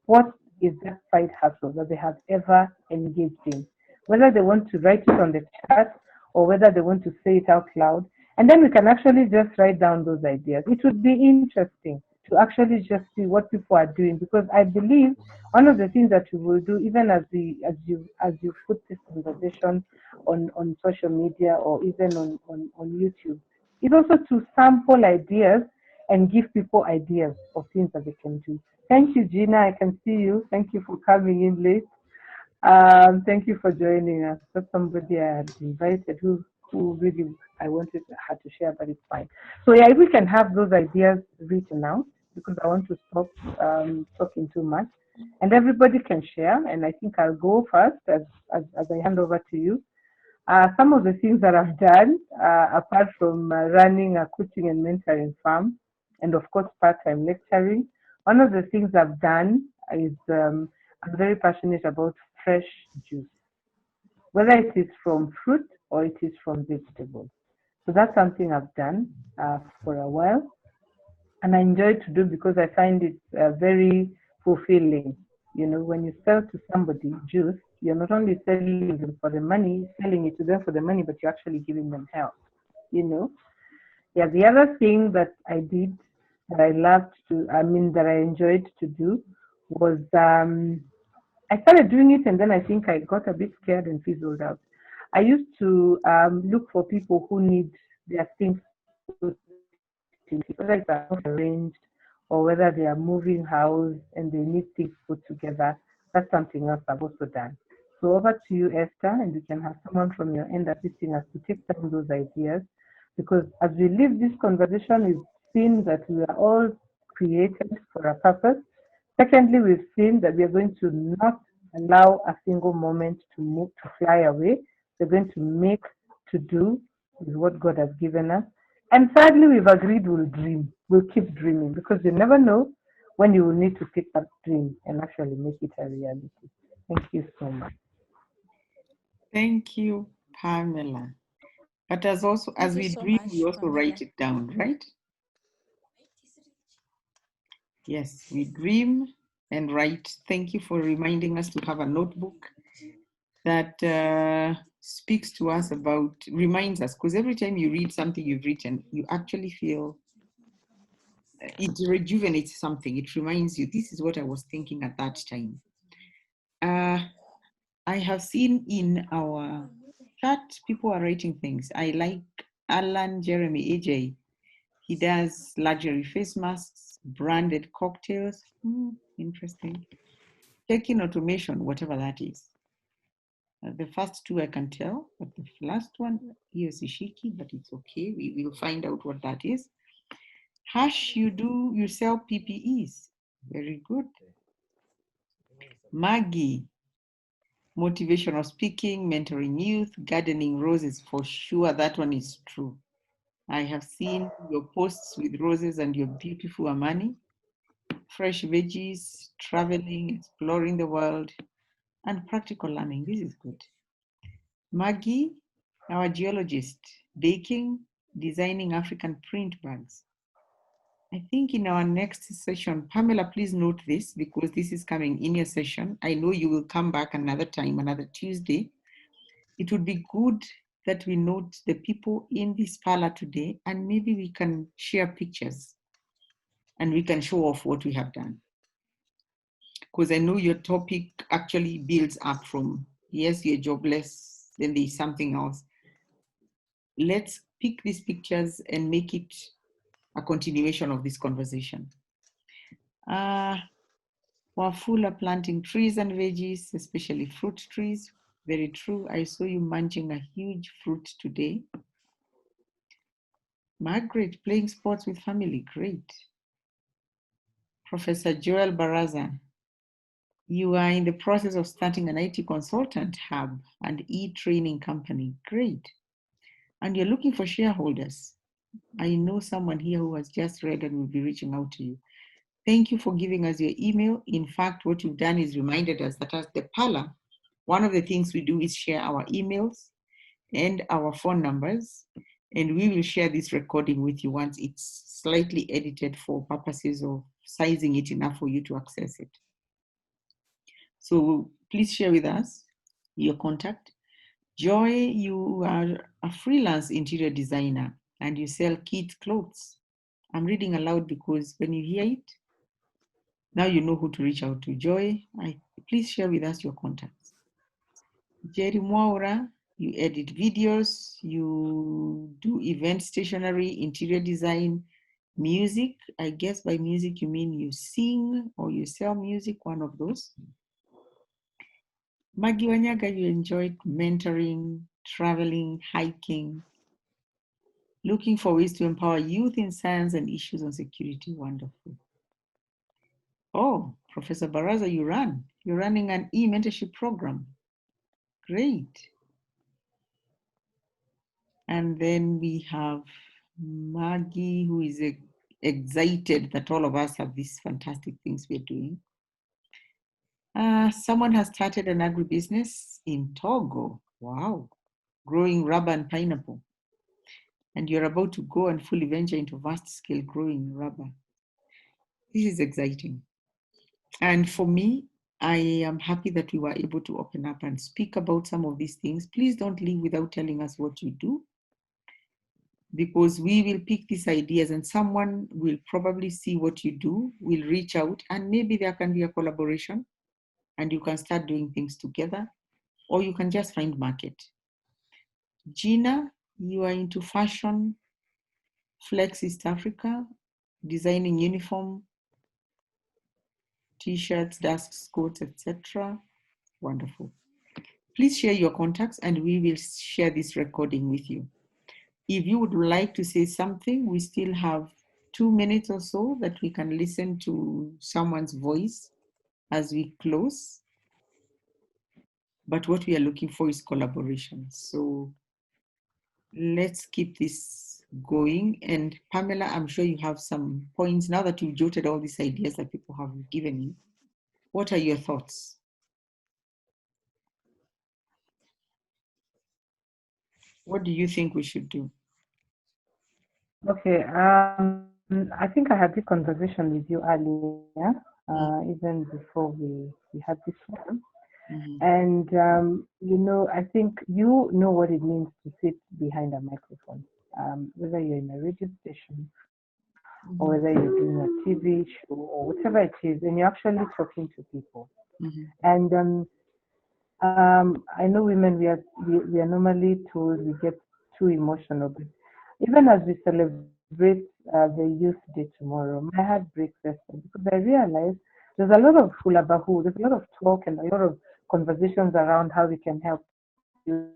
Speaker 2: what is that side hustle that they have ever engaged in, whether they want to write it on the chat or whether they want to say it out loud, and then we can actually just write down those ideas. It would be interesting to actually just see what people are doing, because I believe one of the things that we will do, even as you put this conversation on social media or even on YouTube, is also to sample ideas and give people ideas of things that they can do. Thank you, Gina. I can see you. Thank you for coming in late. Thank you for joining us. That's somebody I had invited who really I wanted her to share, but it's fine. So yeah, if we can have those ideas written out, because I want to stop talking too much, and everybody can share. And I think I'll go first as I hand over to you. Some of the things that I've done, apart from running a coaching and mentoring farm, and of course part-time lecturing, one of the things I've done is I'm very passionate about fresh juice, whether it is from fruit or it is from vegetables. So that's something I've done for a while, and I enjoy to do because I find it very fulfilling. When you sell to somebody juice, you're not only selling them for the money, selling it to them for the money, but you're actually giving them help. Yeah, the other thing that I did that I enjoyed to do was I started doing it, and then I think I got a bit scared and fizzled out. I used to look for people who need their things put in, whether it's arranged or whether they are moving house and they need things put together. That's something else I've also done. So over to you, Esther, and you can have someone from your end assisting us to take down those ideas, because as we leave this conversation, we've seen that we are all created for a purpose. Secondly, we've seen that we are going to not allow a single moment to fly away. We're going to make to do with what God has given us. And thirdly, we've agreed we'll dream. We'll keep dreaming, because you never know when you will need to pick that dream and actually make it a reality. Thank you so much.
Speaker 1: Thank you, Pamela. But as we dream, we also write it down, right? Yes, we dream and write. Thank you for reminding us to have a notebook that speaks to us about, reminds us, because every time you read something you've written, you actually feel it rejuvenates something. It reminds you, this is what I was thinking at that time. I have seen in our chat, people are writing things. I like Alan Jeremy AJ. He does luxury face masks, branded cocktails. Interesting. Check-in automation, whatever that is. The first two I can tell, but the last one, is Ishiki, but it's okay. We will find out what that is. Hash, you sell PPEs. Very good. Maggie, motivational speaking, mentoring youth, gardening roses. For sure, that one is true. I have seen your posts with roses and your beautiful Amani. Fresh veggies, traveling, exploring the world, and practical learning. This is good. Maggie, our geologist, baking, designing African print bags. I think in our next session, Pamela, please note this because this is coming in your session. I know you will come back another time, another Tuesday. It would be good that we note the people in this parlor today, and maybe we can share pictures and we can show off what we have done. Because I know your topic actually builds up from, yes, you're jobless, then there's something else. Let's pick these pictures and make it a continuation of this conversation. Wafula planting trees and veggies, especially fruit trees. Very true. I saw you munching a huge fruit today. Margaret, playing sports with family. Great. Professor Joel Baraza, you are in the process of starting an IT consultant hub and e-training company. Great. And you're looking for shareholders. I know someone here who has just read and will be reaching out to you. Thank you for giving us your email. In fact, what you've done is reminded us that at the parlor, one of the things we do is share our emails and our phone numbers, and we will share this recording with you once it's slightly edited for purposes of sizing it enough for you to access it. So please share with us your contact. Joy, you are a freelance interior designer and you sell kids' clothes. I'm reading aloud because when you hear it, now you know who to reach out to. Joy, please share with us your contacts. Jerry Mwaura, you edit videos, you do event stationery, interior design, music. I guess by music you mean you sing or you sell music, one of those. Maggie Wanyaga, you enjoyed mentoring, traveling, hiking, looking for ways to empower youth in science and issues on security. Wonderful. Oh, Professor Baraza, you're running an e-mentorship program. Great. And then we have Maggie, who is excited that all of us have these fantastic things we're doing. Someone has started an agribusiness in Togo. Wow. Growing rubber and pineapple. And you're about to go and fully venture into vast scale growing rubber. This is exciting. And for me, I am happy that we were able to open up and speak about some of these things. Please don't leave without telling us what you do, because we will pick these ideas and someone will probably see what you do, will reach out, and maybe there can be a collaboration and you can start doing things together, or you can just find market. Gina, you are into fashion, Flex East Africa, designing uniform, t-shirts, dust coats, etc. Wonderful. Please share your contacts and we will share this recording with you. If you would like to say something, we still have 2 minutes or so that we can listen to someone's voice as we close. But what we are looking for is collaboration. So let's keep this going. And Pamela, I'm sure you have some points now that you've jotted all these ideas that people have given you. What are your thoughts? What do you think we should do?
Speaker 2: Okay, I think I had this conversation with you earlier, even before we had this one. And, you know, I think you know what it means to sit behind a microphone, whether you're in a radio station or whether you're doing a TV show or whatever it is, and you're actually talking to people. And I know women, we are normally told we get too emotional, but even as we celebrate the Youth Day tomorrow, my heart breaks yesterday because I realize there's a lot of hulabahu, there's a lot of talk and a lot of conversations around how we can help you,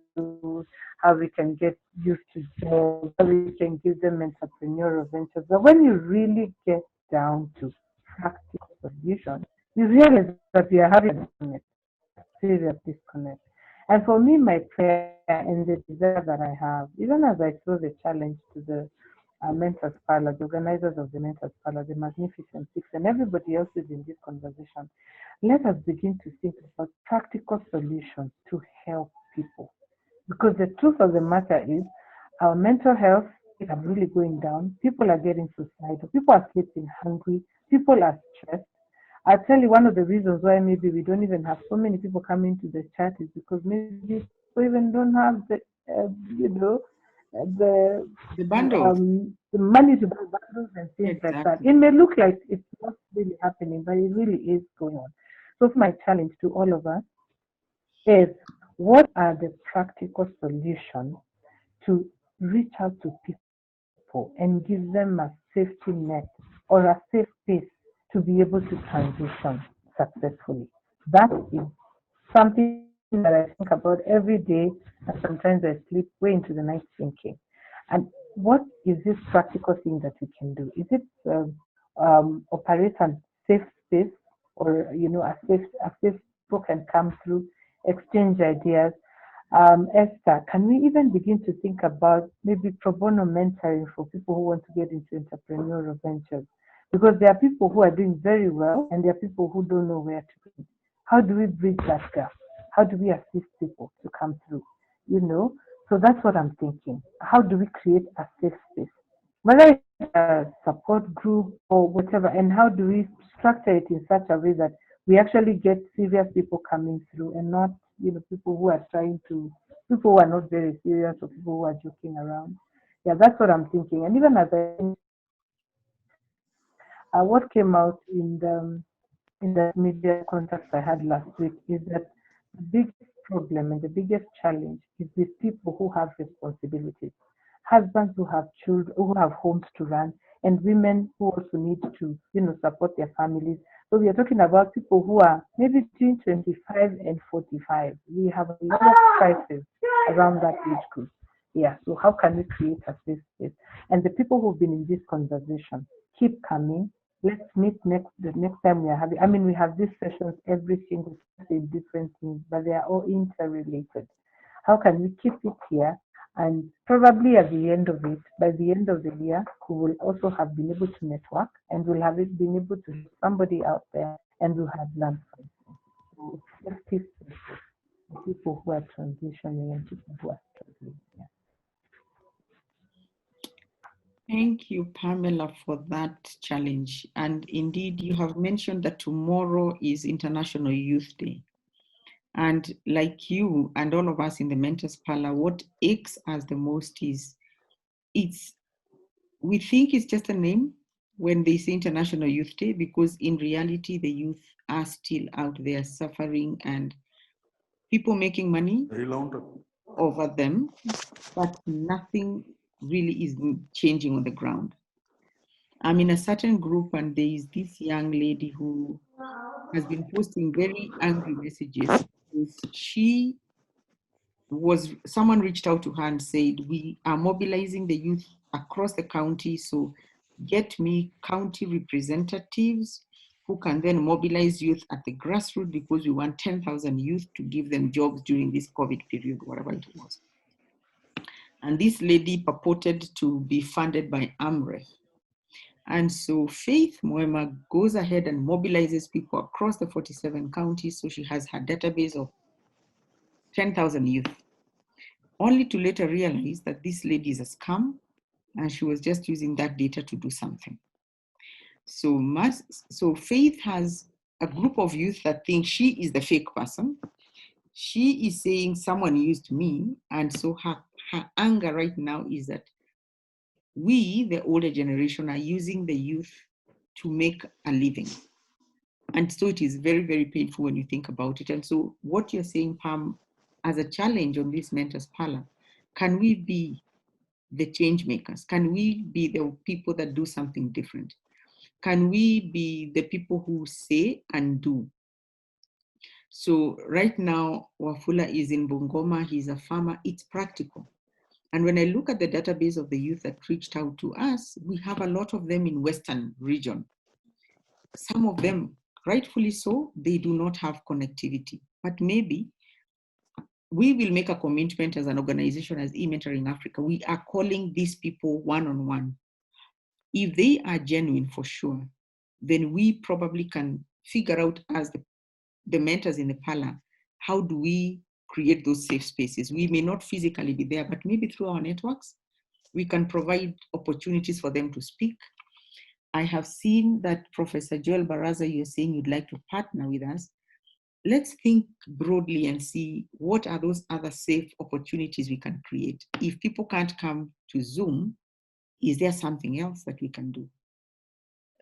Speaker 2: how we can get youth to jobs, how we can give them entrepreneurial ventures. But when you really get down to practical solutions, you realize that we are having a disconnect, a serious disconnect. And for me, my prayer and the desire that I have, even as I throw the challenge to the Mentors Parlour, the organizers of the Mentors Parlour, the Magnificent Six, and everybody else who's in this conversation, let us begin to think about practical solutions to help people. Because the truth of the matter is, our mental health is really going down. People are getting suicidal. People are sleeping hungry. People are stressed. I'll tell you one of the reasons why maybe we don't even have so many people coming to the chat is because maybe people even don't have the, you know,
Speaker 1: bundles.
Speaker 2: the money to buy bundles and things like that. It may look like it's not really happening, but it really is going on. So my challenge to all of us is, what are the practical solutions to reach out to people and give them a safety net or a safe space to be able to transition successfully? That is something that I think about every day, and sometimes I sleep way into the night thinking. And what is this practical thing that we can do? Is it operate a safe space, or a safe people can come through, exchange ideas? Esther, can we even begin to think about maybe pro bono mentoring for people who want to get into entrepreneurial ventures? Because there are people who are doing very well and there are people who don't know where to begin. How do we bridge that gap? How do we assist people to come through? You know, so that's what I'm thinking. How do we create a safe space? Whether it's a support group or whatever, and how do we structure it in such a way that we actually get serious people coming through and not, people who are people who are not very serious or people who are joking around. Yeah, that's what I'm thinking. And even as what came out in the media contacts I had last week is that the biggest problem and the biggest challenge is with people who have responsibilities, husbands who have children, who have homes to run, and women who also need to, support their families. So we are talking about people who are maybe between 25 and 45. We have a lot of crises around that age group. Yeah, so how can we create a safe space? And the people who've been in this conversation, keep coming. Let's meet the next time we are having. I mean, we have these sessions every single day, different things, but they are all interrelated. How can we keep it here? And probably at the end of it, by the end of the year, we will also have been able to network and we'll have been able to help somebody out there and we'll have learned from them. So safety spaces for people who are transitioning and people who are struggling. Yeah.
Speaker 1: Thank you, Pamela, for that challenge. And indeed, you have mentioned that tomorrow is International Youth Day. And like you and all of us in the Mentors Parlour, what aches us the most is we think it's just a name when they say International Youth Day, because in reality, the youth are still out there suffering and people making money over them, but nothing really is changing on the ground. I'm in a certain group and there is this young lady who has been posting very angry messages. Someone reached out to her and said, we are mobilizing the youth across the county, so get me county representatives who can then mobilize youth at the grassroots, because we want 10,000 youth to give them jobs during this COVID period, whatever it was. And this lady purported to be funded by AMREF. And so Faith Moema goes ahead and mobilizes people across the 47 counties. So she has her database of 10,000 youth, only to later realize that this lady is a scam and she was just using that data to do something. So Faith has a group of youth that think she is the fake person, she is saying someone used me, and so her anger right now is that we, the older generation, are using the youth to make a living. And so it is very, very painful when you think about it. And so what you're saying, Pam, as a challenge on this Mentors Parlour, can we be the change makers? Can we be the people that do something different? Can we be the people who say and do? So right now, Wafula is in Bungoma, he's a farmer, it's practical. And when I look at the database of the youth that reached out to us, we have a lot of them in Western region. Some of them, rightfully so, they do not have connectivity, but maybe we will make a commitment as an organization, as eMentoring Africa. We are calling these people one-on-one. If they are genuine for sure, then we probably can figure out as the mentors in the parlor, how do we create those safe spaces? We may not physically be there, but maybe through our networks, we can provide opportunities for them to speak. I have seen that Professor Joel Baraza, you're saying you'd like to partner with us. Let's think broadly and see what are those other safe opportunities we can create. If people can't come to Zoom, is there something else that we can do?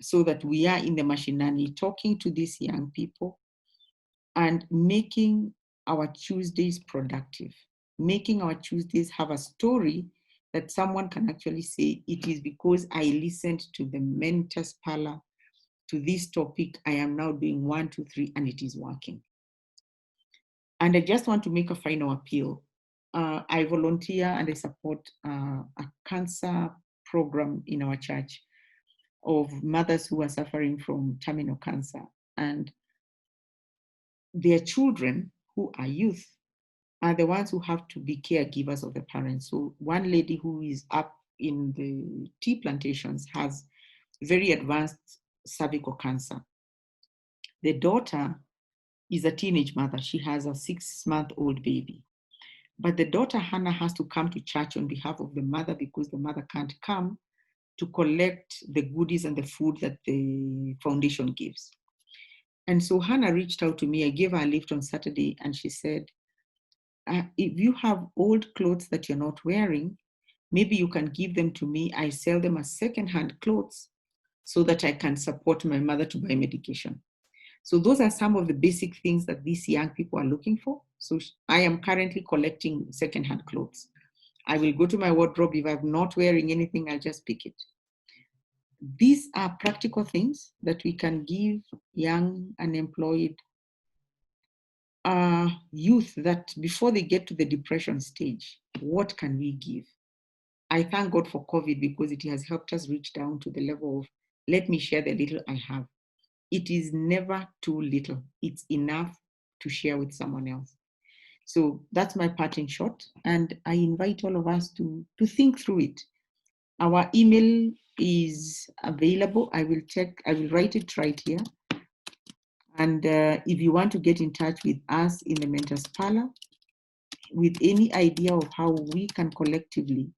Speaker 1: So that we are in the mashinani talking to these young people and making our Tuesdays productive, making our Tuesdays have a story that someone can actually say, it is because I listened to the Mentors Parlour to this topic, I am now doing 1, 2, 3, and it is working. And I just want to make a final appeal. I volunteer and I support a cancer program in our church of mothers who are suffering from terminal cancer. And their children, who are youth, are the ones who have to be caregivers of the parents. So one lady who is up in the tea plantations has very advanced cervical cancer. The daughter is a teenage mother. She has a 6-month-old baby. But the daughter, Hannah, has to come to church on behalf of the mother because the mother can't come to collect the goodies and the food that the foundation gives. And so Hannah reached out to me. I gave her a lift on Saturday and she said, if you have old clothes that you're not wearing, maybe you can give them to me. I sell them as secondhand clothes so that I can support my mother to buy medication. So those are some of the basic things that these young people are looking for. So I am currently collecting secondhand clothes. I will go to my wardrobe. If I'm not wearing anything, I'll just pick it. These are practical things that we can give young, unemployed youth that before they get to the depression stage, what can we give? I thank God for COVID because it has helped us reach down to the level of, let me share the little I have. It is never too little. It's enough to share with someone else. So that's my parting shot. And I invite all of us to think through it. Our email is available. I will write it right here. And if you want to get in touch with us in the Mentors Parlour with any idea of how we can collectively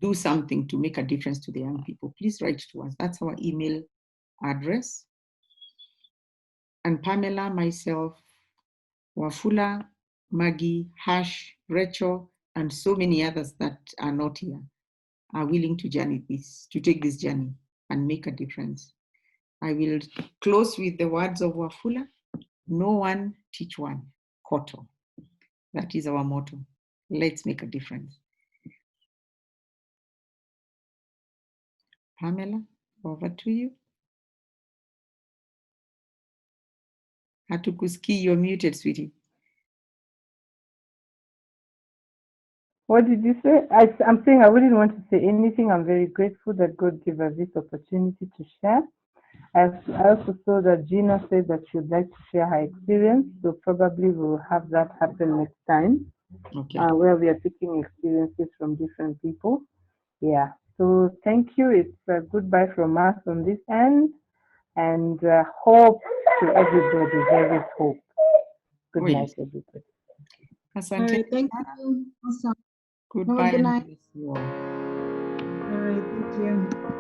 Speaker 1: do something to make a difference to the young people, please write to us. That's our email address. And Pamela, myself, Wafula, Maggie, Hash, Rachel, and so many others that are not here are willing to take this journey and make a difference. I will close with the words of Wafula. No one, teach one. Koto. That is our motto. Let's make a difference. Pamela, over to you. Hatukuski, you're muted, sweetie.
Speaker 2: What did you say? I'm saying I wouldn't want to say anything. I'm very grateful that God gave us this opportunity to share. I also saw that Gina said that she'd like to share her experience, so probably we'll have that happen next time,
Speaker 1: Okay.
Speaker 2: where we are taking experiences from different people. Yeah, so thank you. It's a goodbye from us on this end, and hope to everybody. There is hope. Good night, everybody.
Speaker 1: Asante.
Speaker 7: All right, thank you. Awesome.
Speaker 1: Goodbye.
Speaker 7: Have a good night.
Speaker 1: And bless you all.
Speaker 7: All right, thank you.